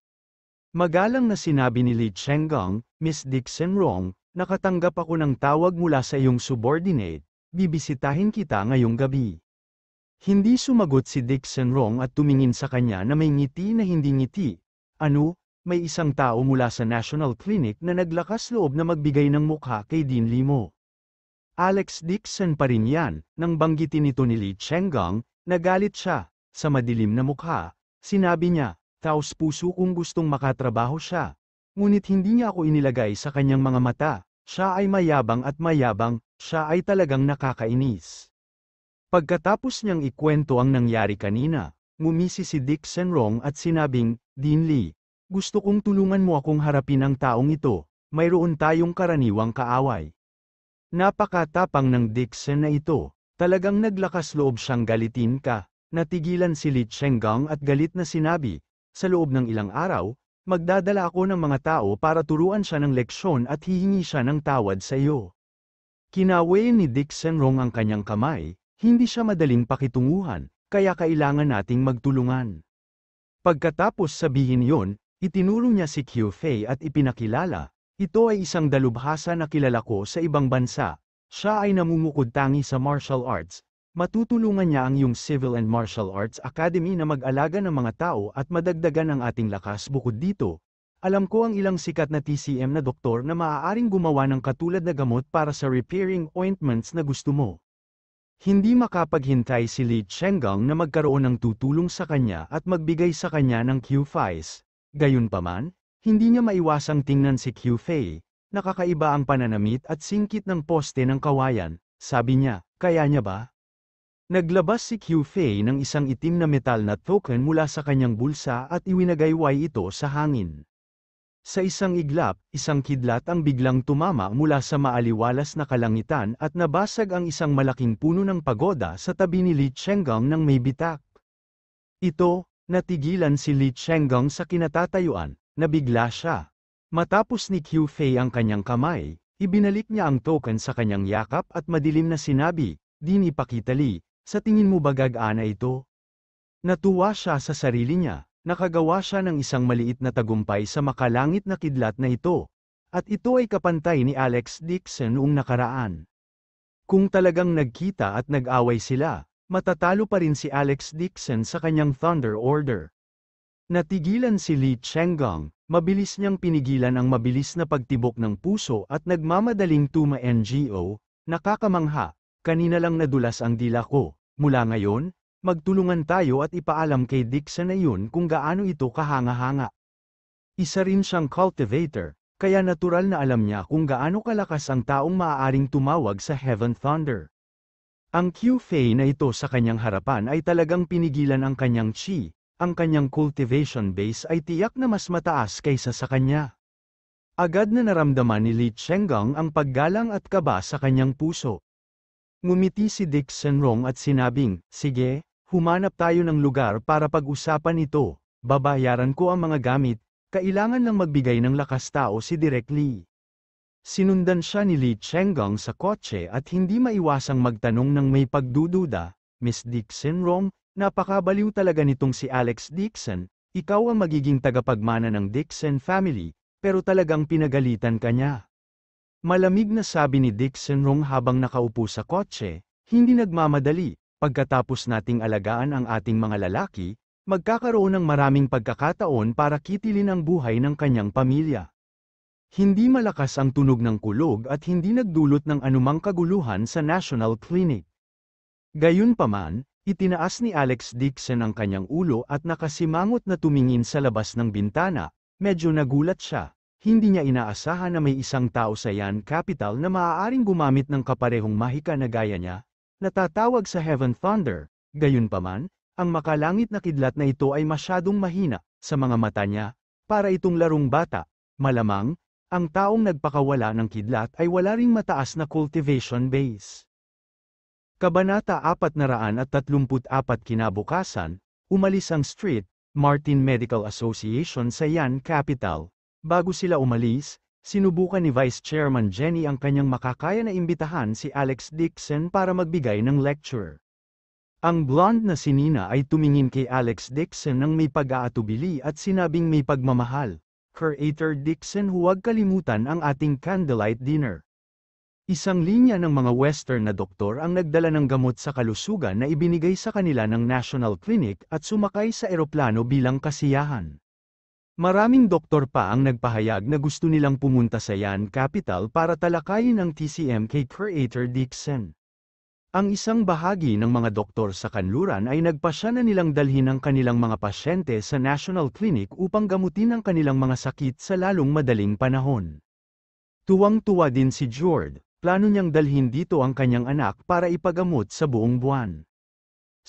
Magalang na sinabi ni Lee Chenggang, Miss Dixon Rong, nakatanggap ako ng tawag mula sa iyong subordinate, bibisitahin kita ngayong gabi. Hindi sumagot si Dixon Rong at tumingin sa kanya na may ngiti na hindi ngiti. Ano, may isang tao mula sa National Clinic na naglakas loob na magbigay ng mukha kay Dean Lee mo. Alex Dixon pa rin yan, nang banggitin ito ni Lee Chenggang, nagalit siya, sa madilim na mukha, sinabi niya, taos puso kung gustong makatrabaho siya. Ngunit hindi niya ako inilagay sa kanyang mga mata, siya ay mayabang at mayabang, siya ay talagang nakakainis. Pagkatapos niyang ikwento ang nangyari kanina, ngumisi si Dixon Rong at sinabing, Dean Lee, gusto kong tulungan mo akong harapin ang taong ito, mayroon tayong karaniwang kaaway. Napakatapang ng Dixon na ito, talagang naglakas loob siyang galitin ka, natigilan si Lee Chenggang at galit na sinabi, sa loob ng ilang araw, magdadala ako ng mga tao para turuan siya ng leksyon at hihingi siya ng tawad sa iyo. Kinawain ni Dixon Rong ang kanyang kamay, hindi siya madaling pakitunguhan, kaya kailangan nating magtulungan. Pagkatapos sabihin yon, itinuro niya si Qiu Fei at ipinakilala, ito ay isang dalubhasa na kilala ko sa ibang bansa, siya ay namumukod tangi sa martial arts. Matutulungan niya ang iyong Civil and Martial Arts Academy na mag-alaga ng mga tao at madagdagan ang ating lakas bukod dito. Alam ko ang ilang sikat na TCM na doktor na maaaring gumawa ng katulad na gamot para sa repairing ointments na gusto mo. Hindi makapaghintay si Lee Chenggang na magkaroon ng tutulong sa kanya at magbigay sa kanya ng Qiu Feis. Gayunpaman, hindi niya maiwasang tingnan si Qiu Fei, nakakaiba ang pananamit at singkit ng poste ng kawayan, sabi niya, kaya niya ba? Naglabas si Qiu Fei ng isang itim na metal na token mula sa kanyang bulsa at iwinagayway ito sa hangin. Sa isang iglap, isang kidlat ang biglang tumama mula sa maaliwalas na kalangitan at nabasag ang isang malaking puno ng pagoda sa tabi ni Li Chenggang ng may bitak. Ito, natigilan si Li Chenggang sa kinatatayuan, nabigla siya. Matapos ni Qiu Fei ang kanyang kamay, ibinalik niya ang token sa kanyang yakap at madilim na sinabi, "Di ni Pakita Li, sa tingin mo ba gagana ito?" Natuwa siya sa sarili niya. Nakagawa siya ng isang maliit na tagumpay sa makalangit na kidlat na ito. At ito ay kapantay ni Alex Dixon noong nakaraan. Kung talagang nagkita at nag-away sila, matatalo pa rin si Alex Dixon sa kanyang Thunder Order. Natigilan si Li Chenggang, mabilis niyang pinigilan ang mabilis na pagtibok ng puso at nagmamadaling tuma-NGO, nakakamangha, kanina lang nadulas ang dila ko, mula ngayon, magtulungan tayo at ipaalam kay Dixon na yun kung gaano ito kahanga-hanga. Isa rin siyang cultivator, kaya natural na alam niya kung gaano kalakas ang taong maaaring tumawag sa Heaven Thunder. Ang Qiu Fei na ito sa kanyang harapan ay talagang pinigilan ang kanyang chi, ang kanyang cultivation base ay tiyak na mas mataas kaysa sa kanya. Agad na naramdaman ni Li Chenggang ang paggalang at kaba sa kanyang puso. Ngumiti si Dixon Rong at sinabing, "Sige, humanap tayo ng lugar para pag-usapan ito, babayaran ko ang mga gamit, kailangan lang magbigay ng lakas tao si Direk Lee." Sinundan siya ni Li Chenggang sa kotse at hindi maiwasang magtanong ng may pagdududa, "Miss Dixon Rong, napakabaliw talaga nitong si Alex Dixon, ikaw ang magiging tagapagmana ng Dixon family, pero talagang pinagalitan ka niya." Malamig na sabi ni Dixon Rong habang nakaupo sa kotse, "Hindi nagmamadali. Pagkatapos nating alagaan ang ating mga lalaki, magkakaroon ng maraming pagkakataon para kitilin ang buhay ng kanyang pamilya." Hindi malakas ang tunog ng kulog at hindi nagdulot ng anumang kaguluhan sa National Clinic. Gayunpaman, itinaas ni Alex Dixon ang kanyang ulo at nakasimangot na tumingin sa labas ng bintana, medyo nagulat siya. Hindi niya inaasahan na may isang tao sa Yan Capital na maaaring gumamit ng kaparehong mahika na gaya niya, natatawag sa Heaven Thunder. Gayunpaman, ang makalangit na kidlat na ito ay masyadong mahina, sa mga mata niya, para itong larong bata. Malamang, ang taong nagpakawala ng kidlat ay wala ring mataas na cultivation base. Kabanata 434 kinabukasan, umalis ang Street, Martin Medical Association sa Yan Capital. Bago sila umalis, sinubukan ni Vice Chairman Jenny ang kanyang makakaya na imbitahan si Alex Dixon para magbigay ng lecture. Ang blonde na si Nina ay tumingin kay Alex Dixon ng may pag-aatubili at sinabing may pagmamahal, "Curator Dixon, huwag kalimutan ang ating candlelight dinner." Isang linya ng mga Western na doktor ang nagdala ng gamot sa kalusugan na ibinigay sa kanila ng National Clinic at sumakay sa eroplano bilang kasiyahan. Maraming doktor pa ang nagpahayag na gusto nilang pumunta sa Yan Capital para talakayin ang TCM kay Curator Dixon. Ang isang bahagi ng mga doktor sa kanluran ay nagpasya na nilang dalhin ang kanilang mga pasyente sa National Clinic upang gamutin ang kanilang mga sakit sa lalong madaling panahon. Tuwang-tuwa din si Jord, plano niyang dalhin dito ang kanyang anak para ipagamot sa buong buwan.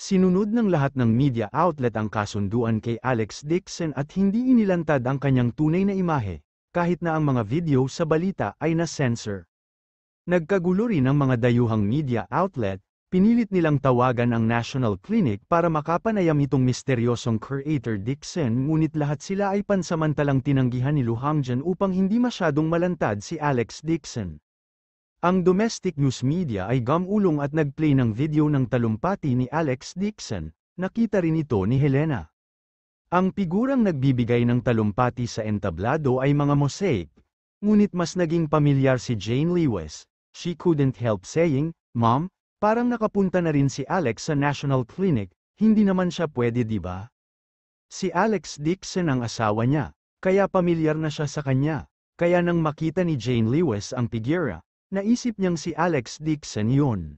Sinunod ng lahat ng media outlet ang kasunduan kay Alex Dixon at hindi inilantad ang kanyang tunay na imahe, kahit na ang mga video sa balita ay na-censor. Nagkagulo rin ang mga dayuhang media outlet, pinilit nilang tawagan ang National Clinic para makapanayam itong misteryosong Curator Dixon, ngunit lahat sila ay pansamantalang tinanggihan ni Lu Hangjian upang hindi masyadong malantad si Alex Dixon. Ang domestic news media ay gumulong at nagplay ng video ng talumpati ni Alex Dixon, nakita rin ito ni Helena. Ang figurang nagbibigay ng talumpati sa entablado ay mga mosaic, ngunit mas naging pamilyar si Jane Lewis. She couldn't help saying, "Mom, parang nakapunta na rin si Alex sa National Clinic, hindi naman siya pwede, di ba?" Si Alex Dixon ang asawa niya, kaya pamilyar na siya sa kanya, kaya nang makita ni Jane Lewis ang figura, naisip niyang si Alex Dixon yun.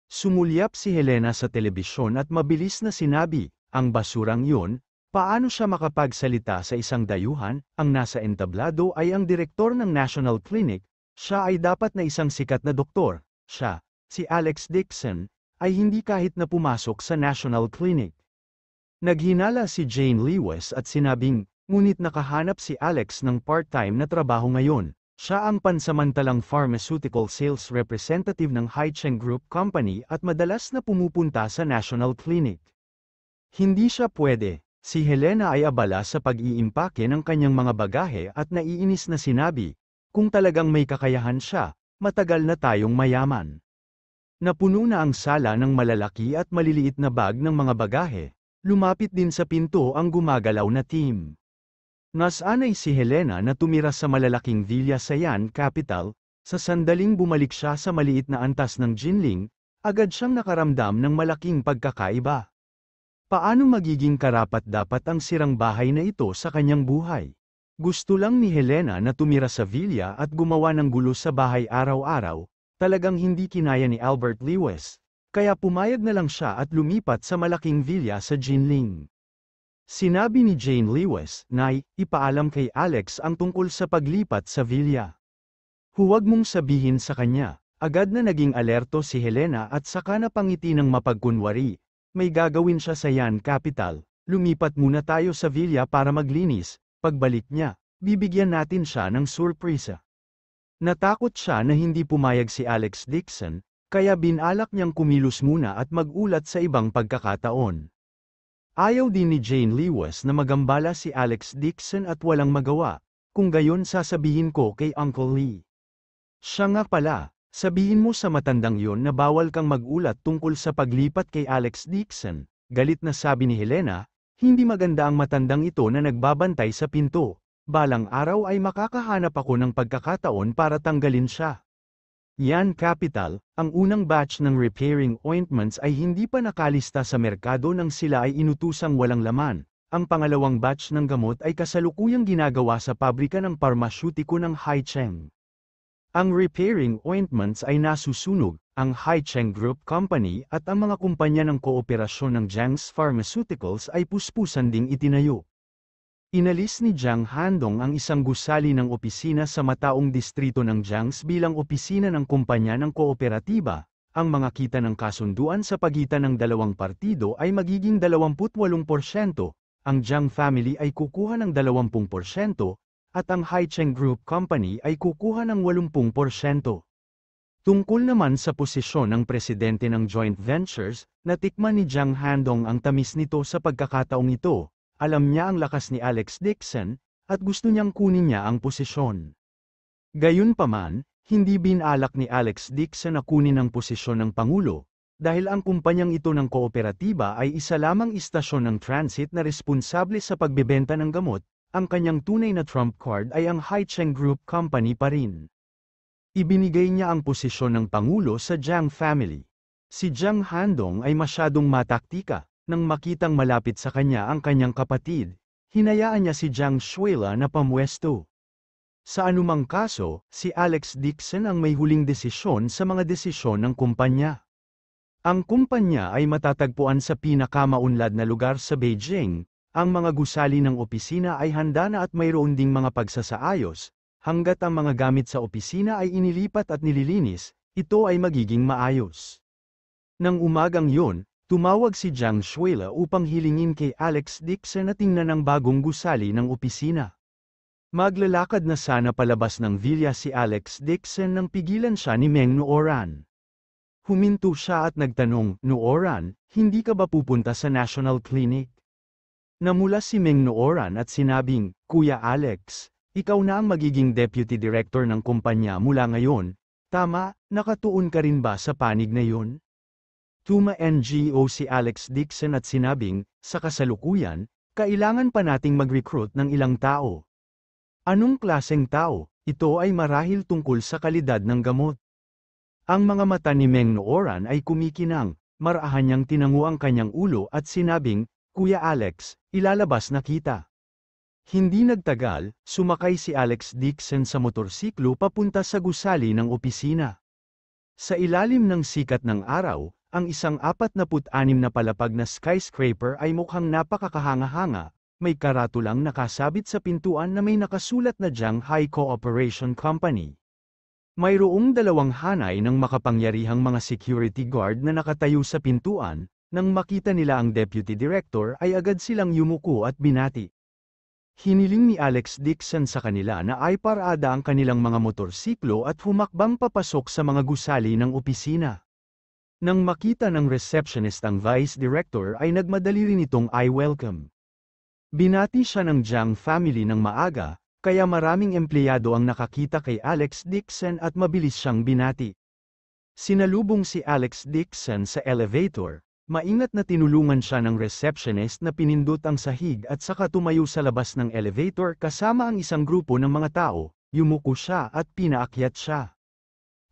Sumulyap si Helena sa telebisyon at mabilis na sinabi, "Ang basurang yun, paano siya makapagsalita sa isang dayuhan? Ang nasa entablado ay ang direktor ng National Clinic, siya ay dapat na isang sikat na doktor, siya, si Alex Dixon, ay hindi kahit na pumasok sa National Clinic." Naghinala si Jane Lewis at sinabing, Ngunit nakahanap si Alex ng part-time na trabaho ngayon. Siya ang pansamantalang pharmaceutical sales representative ng Haicheng Group Company at madalas na pumupunta sa National Clinic. Hindi siya pwede. Si Helena ay abala sa pag-iimpake ng kanyang mga bagahe at naiinis na sinabi, kung talagang may kakayahan siya, matagal na tayong mayaman. Napuno na ang sala ng malalaki at maliliit na bag ng mga bagahe. Lumapit din sa pinto ang gumagalaw na team. Nasanay si Helena na tumira sa malalaking villa sa Yan Capital. Sa sandaling bumalik siya sa maliit na antas ng Jinling, agad siyang nakaramdam ng malaking pagkakaiba. Paano magiging karapat-dapat ang sirang bahay na ito sa kanyang buhay? Gusto lang ni Helena na tumira sa villa at gumawa ng gulo sa bahay araw-araw, talagang hindi kinaya ni Albert Lewis, kaya pumayag na lang siya at lumipat sa malaking villa sa Jinling. Sinabi ni Jane Lewis, "Nay, ipaalam kay Alex ang tungkol sa paglipat sa villa. Huwag mong sabihin sa kanya." Agad na naging alerto si Helena at saka napangiti ng mapagkunwari. May gagawin siya sa Yan Capital. Lumipat muna tayo sa villa para maglinis. Pagbalik niya, bibigyan natin siya ng surpresa. Natakot siya na hindi pumayag si Alex Dixon, kaya binalak niyang kumilos muna at magulat sa ibang pagkakataon. Ayaw din ni Jane Lewis na magambala si Alex Dixon at walang magawa, kung gayon sasabihin ko kay Uncle Lee. Siya nga pala, sabihin mo sa matandang yon na bawal kang magulat tungkol sa paglipat kay Alex Dixon. Galit na sabi ni Helena, hindi maganda ang matandang ito na nagbabantay sa pinto. Balang araw ay makakahanap ako ng pagkakataon para tanggalin siya. Yan Capital, ang unang batch ng repairing ointments ay hindi pa nakalista sa merkado nang sila ay inutusang walang laman. Ang pangalawang batch ng gamot ay kasalukuyang ginagawa sa pabrika ng parmasyutiko ng Haicheng. Ang repairing ointments ay nasusunog, ang Haicheng Group Company at ang mga kumpanya ng kooperasyon ng Jiang's Pharmaceuticals ay puspusan ding itinayo. Inalis ni Jiang Handong ang isang gusali ng opisina sa mataong distrito ng Jiang's bilang opisina ng kumpanya ng kooperatiba. Ang mga kita ng kasunduan sa pagitan ng dalawang partido ay magiging 28%, ang Jiang family ay kukuha ng 20%, at ang Haicheng Group Company ay kukuha ng 80%. Tungkol naman sa posisyon ng presidente ng joint ventures, natikman ni Jiang Handong ang tamis nito sa pagkakataong ito. Alam niya ang lakas ni Alex Dixon, at gusto niyang kunin niya ang posisyon. Gayunpaman, hindi binalak ni Alex Dixon na kunin ang posisyon ng Pangulo, dahil ang kumpanyang ito ng kooperatiba ay isa lamang istasyon ng transit na responsable sa pagbebenta ng gamot, ang kanyang tunay na trump card ay ang Haicheng Group Company pa rin. Ibinigay niya ang posisyon ng Pangulo sa Jiang family. Si Jiang Handong ay masyadong mataktika. Nang makitang malapit sa kanya ang kanyang kapatid, hinayaan niya si Jiang Shuila na pamwesto. Sa anumang kaso, si Alex Dixon ang may huling desisyon sa mga desisyon ng kumpanya. Ang kumpanya ay matatagpuan sa pinakamaunlad na lugar sa Beijing, ang mga gusali ng opisina ay handa na at mayroon ding mga pagsasaayos, hanggat ang mga gamit sa opisina ay inilipat at nililinis, ito ay magiging maayos. Nang umagang yun, tumawag si Jiang Shuila upang hilingin kay Alex Dixon na tingnan ang bagong gusali ng opisina. Maglalakad na sana palabas ng villa si Alex Dixon nang pigilan siya ni Meng Nooran. Huminto siya at nagtanong, "Nooran, hindi ka ba pupunta sa National Clinic?" Namula si Meng Nooran at sinabing, "Kuya Alex, ikaw na ang magiging deputy director ng kumpanya mula ngayon. Tama, nakatuon ka rin ba sa panig na yun?" Tuma-NGO si Alex Dixon at sinabing, "Sa kasalukuyan, kailangan pa nating mag-recruit ng ilang tao." Anong klaseng tao? Ito ay marahil tungkol sa kalidad ng gamot. Ang mga mata ni Meng Nooran ay kumikinang, marahan niyang tinango ang kanyang ulo at sinabing, "Kuya Alex, ilalabas na kita." Hindi nagtagal, sumakay si Alex Dixon sa motorsiklo papunta sa gusali ng opisina. Sa ilalim ng sikat ng araw, ang isang 46 na palapag na skyscraper ay mukhang napakakahanga-hanga, may karatulang nakasabit sa pintuan na may nakasulat na Jianghai Cooperation Company. Mayroong 2 hanay ng makapangyarihang mga security guard na nakatayo sa pintuan, nang makita nila ang deputy director ay agad silang yumuko at binati. Hiniling ni Alex Dixon sa kanila na ay parada ang kanilang mga motorsiklo at humakbang papasok sa mga gusali ng opisina. Nang makita ng receptionist ang vice director ay nagmadali rin itong I-welcome. Binati siya ng Jiang family ng maaga, kaya maraming empleyado ang nakakita kay Alex Dixon at mabilis siyang binati. Sinalubong si Alex Dixon sa elevator, maingat na tinulungan siya ng receptionist na pinindot ang sahig at saka tumayo sa labas ng elevator kasama ang isang grupo ng mga tao, yumuko siya at pinaakyat siya.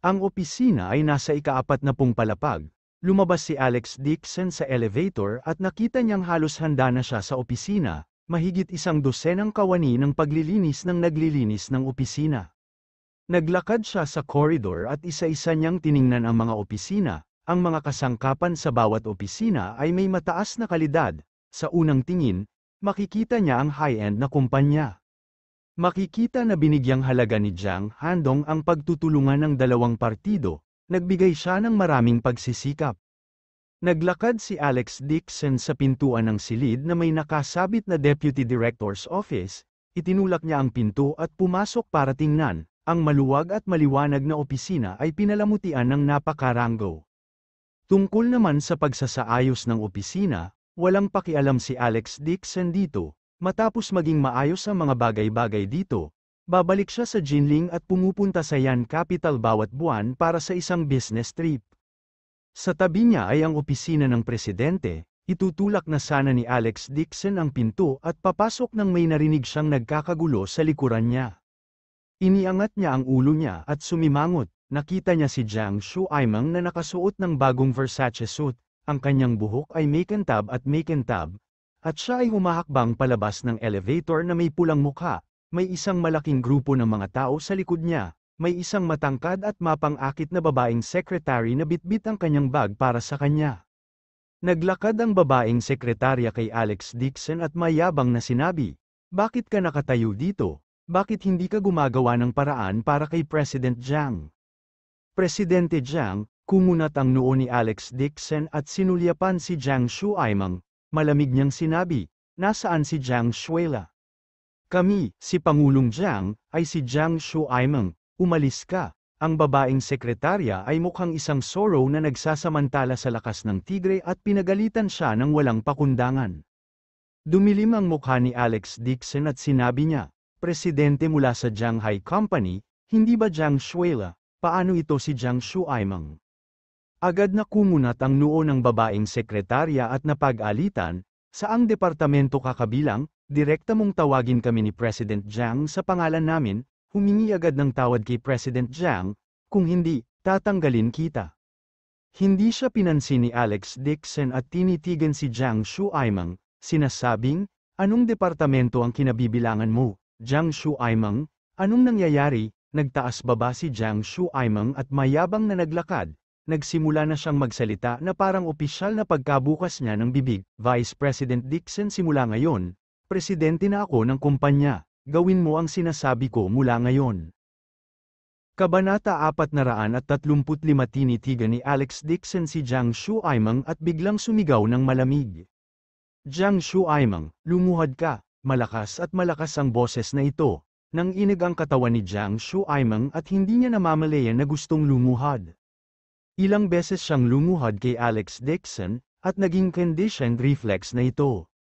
Ang opisina ay nasa ika-40 palapag. Lumabas si Alex Dixon sa elevator at nakita niyang halos handa na siya sa opisina, mahigit 100 kawani ng paglilinis ng naglilinis ng opisina. Naglakad siya sa koridor at isa-isa niyang tiningnan ang mga opisina. Ang mga kasangkapan sa bawat opisina ay may mataas na kalidad. Sa unang tingin, makikita niya ang high-end na kumpanya. Makikita na binigyang halaga ni Jiang Handong ang pagtutulungan ng dalawang partido, nagbigay siya ng maraming pagsisikap. Naglakad si Alex Dixon sa pintuan ng silid na may nakasabit na Deputy Director's Office, itinulak niya ang pinto at pumasok para tingnan, ang maluwag at maliwanag na opisina ay pinalamutian ng napakarango. Tungkol naman sa pagsasaayos ng opisina, walang pakialam si Alex Dixon dito. Matapos maging maayos ang mga bagay-bagay dito, babalik siya sa Jinling at pumupunta sa Yan Capital bawat buwan para sa isang business trip. Sa tabi niya ay ang opisina ng presidente, itutulak na sana ni Alex Dixon ang pinto at papasok nang may narinig siyang nagkakagulo sa likuran niya. Iniangat niya ang ulo niya at sumimangot, nakita niya si Jiang Shuaimeng na nakasuot ng bagong Versace suit, ang kanyang buhok ay makintab at makintab. At siya ay humahakbang palabas ng elevator na may pulang mukha, may isang malaking grupo ng mga tao sa likod niya, may isang matangkad at mapang-akit na babaeng sekretary na bitbit ang kanyang bag para sa kanya. Naglakad ang babaeng sekretarya kay Alex Dixon at mayabang na sinabi, "Bakit ka nakatayo dito? Bakit hindi ka gumagawa ng paraan para kay President Jiang?" Presidente Jiang, kumunat ang noo ni Alex Dixon at sinulyapan si Jiang Shuaimeng. Malamig niyang sinabi, "Nasaan si Jiang Shuela?" "Kami, si Pangulong Jiang, ay si Jiang Shuaimeng, umalis ka." Ang babaeng sekretarya ay mukhang isang sorrow na nagsasamantala sa lakas ng tigre at pinagalitan siya ng walang pakundangan. Dumilim ang mukha ni Alex Dixon at sinabi niya, "Presidente mula sa Jianghai Company, hindi ba Jiang Shuela? Paano ito si Jiang Shuaimeng?" Agad na kumunat ang noo ng babaeng sekretarya at napag-alitan, "Saang departamento ka kabilang? Direkta mong tawagin kami ni President Jiang sa pangalan namin." Humingi agad ng tawad kay President Jiang, "Kung hindi, tatanggalin kita." Hindi siya pinansin ni Alex Dixon at tinitigan si Jiang Shuaimeng, sinasabing, "Anong departamento ang kinabibilangan mo, Jiang Shuaimeng? Anong nangyayari?" Nagtaas baba si Jiang Shuaimeng at mayabang na naglakad. Nagsimula na siyang magsalita na parang opisyal na pagkabukas niya ng bibig, "Vice President Dixon, simula ngayon, presidente na ako ng kumpanya, gawin mo ang sinasabi ko mula ngayon." Kabanata 435 tinitigan ni Alex Dixon si Jiang Shuaimeng at biglang sumigaw ng malamig. "Jiang Shuaimeng, lumuhad ka." Malakas at malakas ang boses na ito. Nanginig ang katawan ni Jiang Shuaimeng at hindi niya namamalayan na gustong lumuhad. Ilang beses siyang lumuhad kay Alex Dixon, at naging conditioned reflex na ito.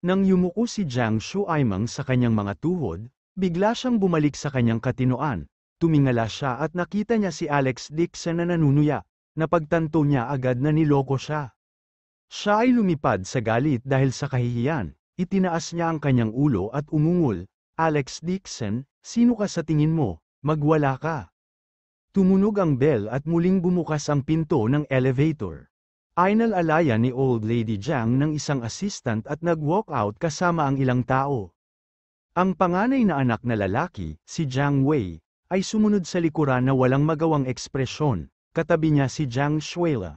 Nang yumuko si Jiang Shuaimeng sa kanyang mga tuhod, bigla siyang bumalik sa kanyang katinoan. Tumingala siya at nakita niya si Alex Dixon na nanunuya. Napagtanto niya agad na niloko siya. Siya ay lumipad sa galit dahil sa kahihiyan. Itinaas niya ang kanyang ulo at umungol, "Alex Dixon, sino ka sa tingin mo? Magwala ka." Tumunog ang bell at muling bumukas ang pinto ng elevator. Inalalayan ni Old Lady Jiang ng isang assistant at nag-walk out kasama ang ilang tao. Ang panganay na anak na lalaki, si Jiang Wei, ay sumunod sa likuran na walang magawang ekspresyon, katabi niya si Jiang Shuela.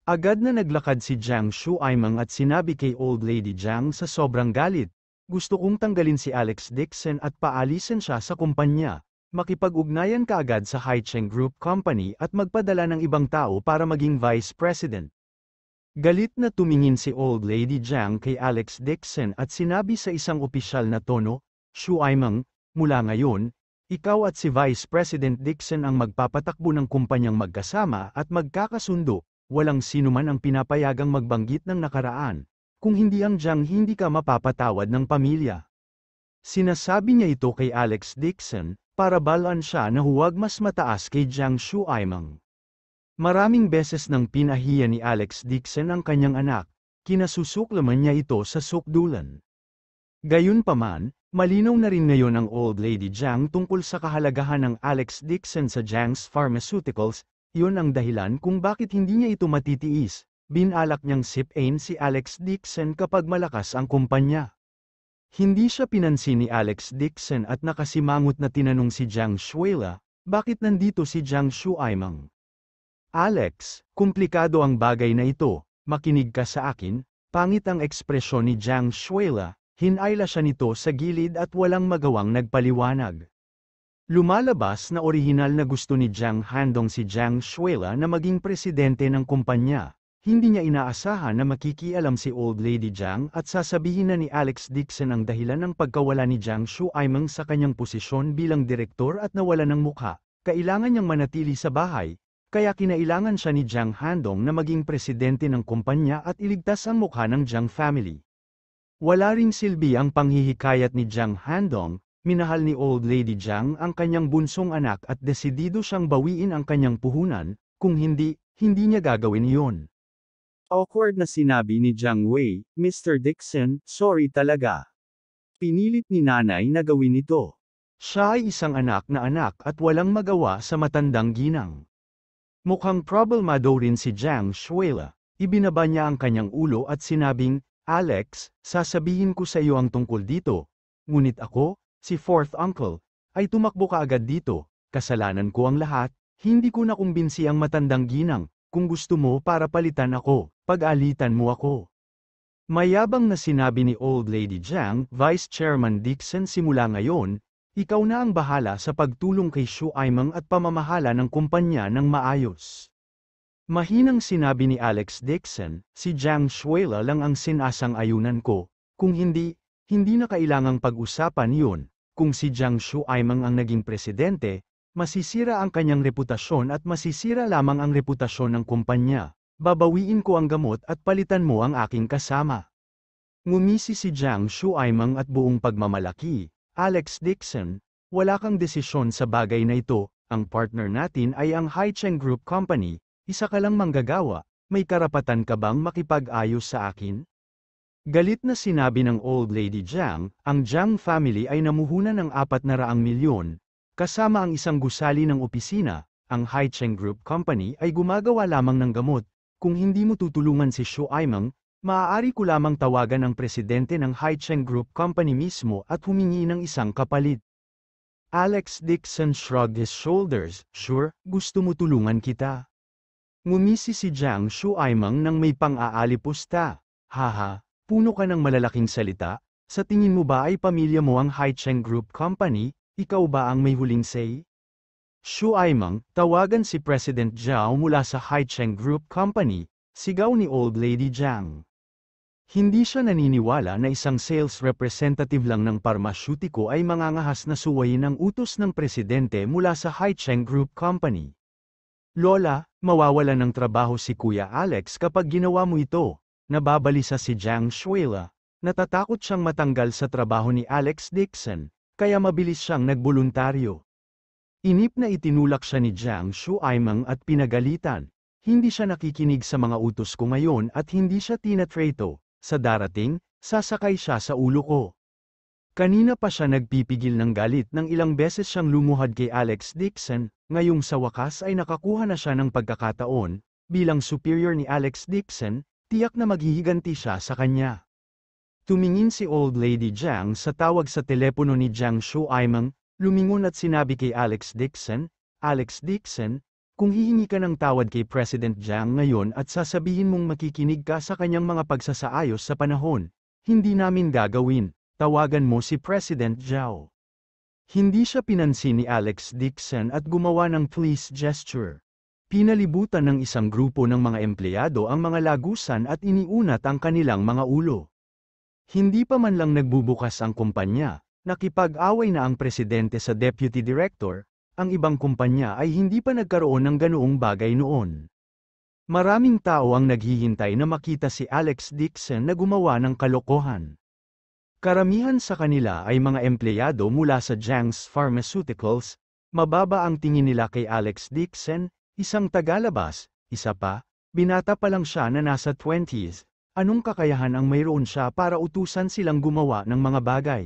Agad na naglakad si Jiang Shuaimeng at sinabi kay Old Lady Jiang sa sobrang galit, "Gusto kong tanggalin si Alex Dixon at paalisin siya sa kumpanya. Makipag-ugnayan ka agad sa Haicheng Group Company at magpadala ng ibang tao para maging vice president." Galit na tumingin si Old Lady Jiang kay Alex Dixon at sinabi sa isang opisyal na tono, Shu Aimeng, mula ngayon, ikaw at si Vice President Dixon ang magpapatakbo ng kumpanyang magkasama at magkakasundo, walang sinuman ang pinapayagang magbanggit ng nakaraan. Kung hindi ang Jiang hindi ka mapapatawad ng pamilya. Sinasabi niya ito kay Alex Dixon, para balaan siya na huwag mas mataas kay Jiang Shu Aimeng. Maraming beses nang pinahiya ni Alex Dixon ang kanyang anak, kinasusuklaman niya ito sa sukdulan. Gayunpaman, malinaw na rin ngayon ang Old Lady Jiang tungkol sa kahalagahan ng Alex Dixon sa Jiang's Pharmaceuticals, yun ang dahilan kung bakit hindi niya ito matitiis, binalak niyang sipain si Alex Dixon kapag malakas ang kumpanya. Hindi siya pinansin ni Alex Dixon at nakasimangot na tinanong si Jiang Shuila, bakit nandito si Jiang Shu Aimeng? Alex, komplikado ang bagay na ito, makinig ka sa akin, pangit ang ekspresyon ni Jiang Shuila, hinayla siya nito sa gilid at walang magawang nagpaliwanag. Lumalabas na orihinal na gusto ni Jiang Handong si Jiang Shuila na maging presidente ng kumpanya. Hindi niya inaasahan na makikialam si Old Lady Jiang at sasabihin na ni Alex Dixon ang dahilan ng pagkawala ni Jiang Shu Aimeng sa kanyang posisyon bilang direktor at nawala ng mukha. Kailangan niyang manatili sa bahay, kaya kinailangan siya ni Jiang Handong na maging presidente ng kumpanya at iligtas ang mukha ng Jiang family. Wala ring silbi ang panghihikayat ni Jiang Handong, minahal ni Old Lady Jiang ang kanyang bunsong anak at desidido siyang bawiin ang kanyang puhunan, kung hindi niya gagawin iyon. Awkward na sinabi ni Jiang Wei, Mr. Dixon, sorry talaga. Pinilit ni nanay na gawin ito. Siya ay isang anak at walang magawa sa matandang ginang. Mukhang problemado rin si Jiang Shuila, ibinaba niya ang kanyang ulo at sinabing, Alex, sasabihin ko sa iyo ang tungkol dito, ngunit ako, si fourth uncle, ay tumakbo kaagad dito, kasalanan ko ang lahat, hindi ko nakumbinsi ang matandang ginang, kung gusto mo para palitan ako, pag-alitan mo ako. Mayabang na sinabi ni Old Lady Jiang, Vice Chairman Dixon simula ngayon, ikaw na ang bahala sa pagtulong kay Shu Aimeng at pamamahala ng kumpanya ng maayos. Mahinang sinabi ni Alex Dixon, si Jiang Shuila lang ang sinasang-ayunan ko, kung hindi na kailangang pag-usapan yun, kung si Jiang Shu Aimeng ang naging presidente, masisira ang kanyang reputasyon at masisira lamang ang reputasyon ng kumpanya. Babawiin ko ang gamot at palitan mo ang aking kasama. Ngumisi si Jiang Shu Aimeng at buong pagmamalaki, Alex Dixon, wala kang desisyon sa bagay na ito, ang partner natin ay ang Haicheng Group Company, isa ka lang manggagawa, may karapatan ka bang makipag-ayos sa akin? Galit na sinabi ng Old Lady Jiang, ang Jiang family ay namuhunan ng 400 milyon, kasama ang isang gusali ng opisina, ang Haicheng Group Company ay gumagawa lamang ng gamot. Kung hindi mo tutulungan si Shu Aimeng, maaari ko lamang tawagan ang presidente ng Haicheng Group Company mismo at humingi ng isang kapalit. Alex Dixon shrugged his shoulders, sure, gusto mo tulungan kita. Ngumisi si Jiang Shu Aimeng nang may pang-aalipusta. Haha, puno ka ng malalaking salita, sa tingin mo ba ay pamilya mo ang Haicheng Group Company, ikaw ba ang may huling say? Shu Aimeng, tawagan si President Zhao mula sa Haicheng Group Company, sigaw ni Old Lady Jiang. Hindi siya naniniwala na isang sales representative lang ng parmasyutiko ay mangangahas na suwayin ang utos ng presidente mula sa Haicheng Group Company. Lola, mawawala ng trabaho si Kuya Alex kapag ginawa mo ito, nababalisa si Jiang Shuila, natatakot siyang matanggal sa trabaho ni Alex Dixon, kaya mabilis siyang nagboluntaryo. Inip na itinulak siya ni Jiang Shu Aimeng at pinagalitan. Hindi siya nakikinig sa mga utos ko ngayon at hindi siya tinatreto. Sa darating, sasakay siya sa ulo ko. Kanina pa siya nagpipigil ng galit nang ilang beses siyang lumuhad kay Alex Dixon, ngayong sa wakas ay nakakuha na siya ng pagkakataon, bilang superior ni Alex Dixon, tiyak na maghihiganti siya sa kanya. Tumingin si Old Lady Jiang sa tawag sa telepono ni Jiang Shu Aimeng, lumingon at sinabi kay Alex Dixon, kung hihingi ka ng tawad kay President Jiang ngayon at sasabihin mong makikinig ka sa kanyang mga pagsasaayos sa panahon, hindi namin gagawin, tawagan mo si President Zhao. Hindi siya pinansin ni Alex Dixon at gumawa ng please gesture. Pinalibutan ng isang grupo ng mga empleyado ang mga lagusan at iniunat ang kanilang mga ulo. Hindi pa man lang nagbubukas ang kumpanya, nakipag-away na ang presidente sa deputy director, ang ibang kumpanya ay hindi pa nagkaroon ng ganoong bagay noon. Maraming tao ang naghihintay na makita si Alex Dixon na gumawa ng kalokohan. Karamihan sa kanila ay mga empleyado mula sa Jiang's Pharmaceuticals, mababa ang tingin nila kay Alex Dixon, isang tagalabas, isa pa, binata pa lang siya na nasa 20s, anong kakayahan ang mayroon siya para utusan silang gumawa ng mga bagay?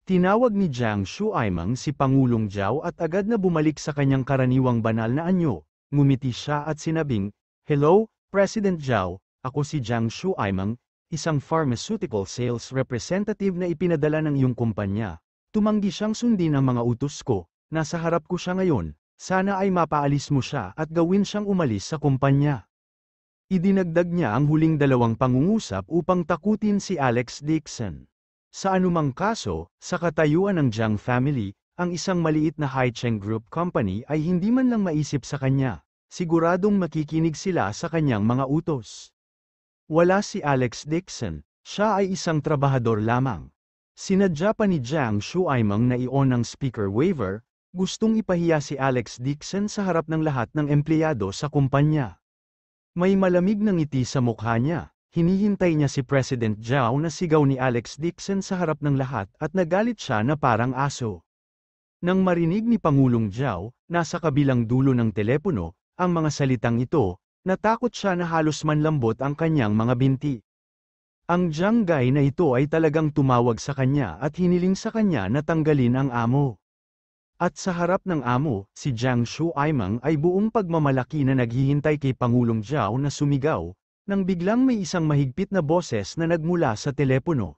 Tinawag ni Jiang Shuaimang si Pangulong Zhao at agad na bumalik sa kanyang karaniwang banal na anyo, ngumiti siya at sinabing, "Hello, President Zhao, ako si Jiang Shuaimang, isang pharmaceutical sales representative na ipinadala ng iyong kumpanya. Tumanggi siyang sundin ang mga utos ko, nasa harap ko siya ngayon. Sana ay mapaalis mo siya at gawin siyang umalis sa kumpanya." Idinagdag niya ang huling dalawang pangungusap upang takutin si Alex Dixon. Sa anumang kaso, sa katayuan ng Jiang family, ang isang maliit na Haicheng Group Company ay hindi man lang maisip sa kanya. Siguradong makikinig sila sa kanyang mga utos. Wala si Alex Dixon, siya ay isang trabahador lamang. Sinadya pa ni Jiang Shuaimang na i-on ang speaker waiver, gustong ipahiya si Alex Dixon sa harap ng lahat ng empleyado sa kumpanya. May malamig na ngiti sa mukha niya, hinihintay niya si President Zhao na sigaw ni Alex Dixon sa harap ng lahat at nagalit siya na parang aso. Nang marinig ni Pangulong Zhao, nasa kabilang dulo ng telepono, ang mga salitang ito, natakot siya na halos manlambot ang kanyang mga binti. Ang Jiang guy na ito ay talagang tumawag sa kanya at hiniling sa kanya na tanggalin ang amo. At sa harap ng amo, si Jiang Shuaimang ay buong pagmamalaki na naghihintay kay Pangulong Zhao na sumigaw, nang biglang may isang mahigpit na boses na nagmula sa telepono.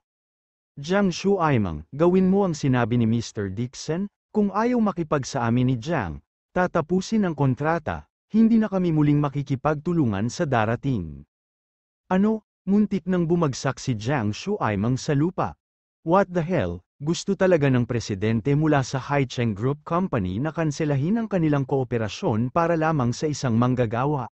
"Jiang Shuaimang, gawin mo ang sinabi ni Mr. Dixon, kung ayaw makipag sa amin ni Jiang, tatapusin ang kontrata, hindi na kami muling makikipagtulungan sa darating." Ano, muntik nang bumagsak si Jiang Shuaimang sa lupa. What the hell? Gusto talaga ng presidente mula sa Haicheng Group Company na kanselahin ang kanilang kooperasyon para lamang sa isang manggagawa.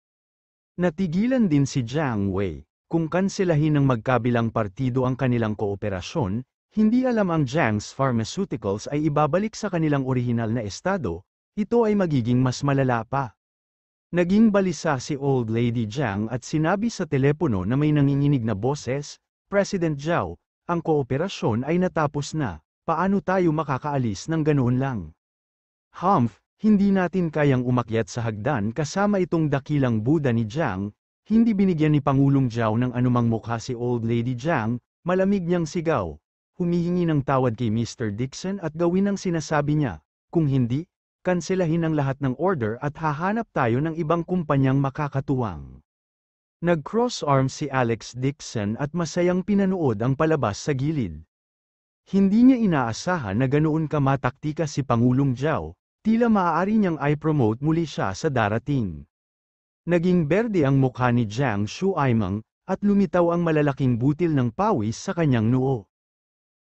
Natigilan din si Jiang Wei. Kung kanselahin ng magkabilang partido ang kanilang kooperasyon, hindi alam ang Jiang's Pharmaceuticals ay ibabalik sa kanilang orihinal na estado, ito ay magiging mas malala pa. Naging balisa si Old Lady Jiang at sinabi sa telepono na may nanginginig na boses, "President Zhao, ang kooperasyon ay natapos na, paano tayo makakaalis ng ganoon lang? Humph, hindi natin kayang umakyat sa hagdan kasama itong dakilang Buddha ni Jiang." Hindi binigyan ni Pangulong Zhao ng anumang mukha si Old Lady Jiang, malamig niyang sigaw. Humihingi ng tawad kay Mr. Dixon at gawin ang sinasabi niya, kung hindi, kanselahin ang lahat ng order at hahanap tayo ng ibang kumpanyang makakatuwang. Nag-cross arms si Alex Dixon at masayang pinanood ang palabas sa gilid. Hindi niya inaasahan na ganoon kamataktika si Pangulong Zhao, tila maaari niyang i-promote muli siya sa darating. Naging berde ang mukha ni Jiang Shuaimang, at lumitaw ang malalaking butil ng pawis sa kanyang noo.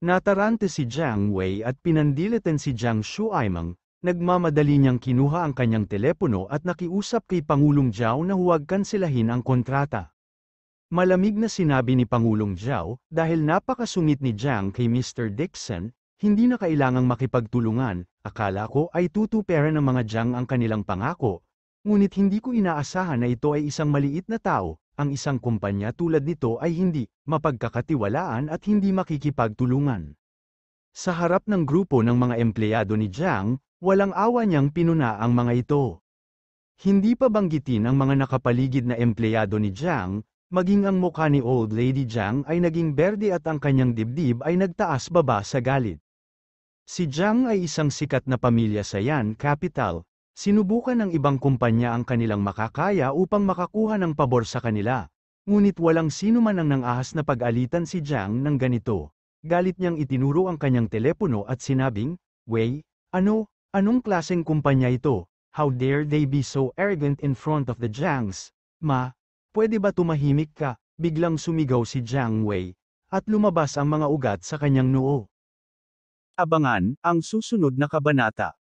Natarante si Jiang Wei at pinandilitan si Jiang Shuaimang, nagmamadali niyang kinuha ang kanyang telepono at nakiusap kay Pangulong Zhao na huwag kanselahin ang kontrata. Malamig na sinabi ni Pangulong Zhao, dahil napakasungit ni Jiang kay Mr. Dixon, hindi na kailangang makipagtulungan, akala ko ay tutupera ng mga Jiang ang kanilang pangako, ngunit hindi ko inaasahan na ito ay isang maliit na tao, ang isang kumpanya tulad nito ay hindi mapagkakatiwalaan at hindi makikipagtulungan. Sa harap ng grupo ng mga empleyado ni Jiang, walang awa niyang pinuna ang mga ito. Hindi pa banggitin ang mga nakapaligid na empleyado ni Jiang, maging ang mukha ni Old Lady Jiang ay naging berde at ang kanyang dibdib ay nagtaas baba sa galit. Si Jiang ay isang sikat na pamilya sa Yan Capital, sinubukan ng ibang kumpanya ang kanilang makakaya upang makakuha ng pabor sa kanila, ngunit walang sino man ang nangahas na pag-alitan si Jiang ng ganito. Galit niyang itinuro ang kanyang telepono at sinabing, "Wei, anong klaseng kumpanya ito? How dare they be so arrogant in front of the Jiangs? Ma, pwede ba tumahimik ka?" Biglang sumigaw si Jiang Wei, at lumabas ang mga ugat sa kanyang noo. Abangan ang susunod na kabanata.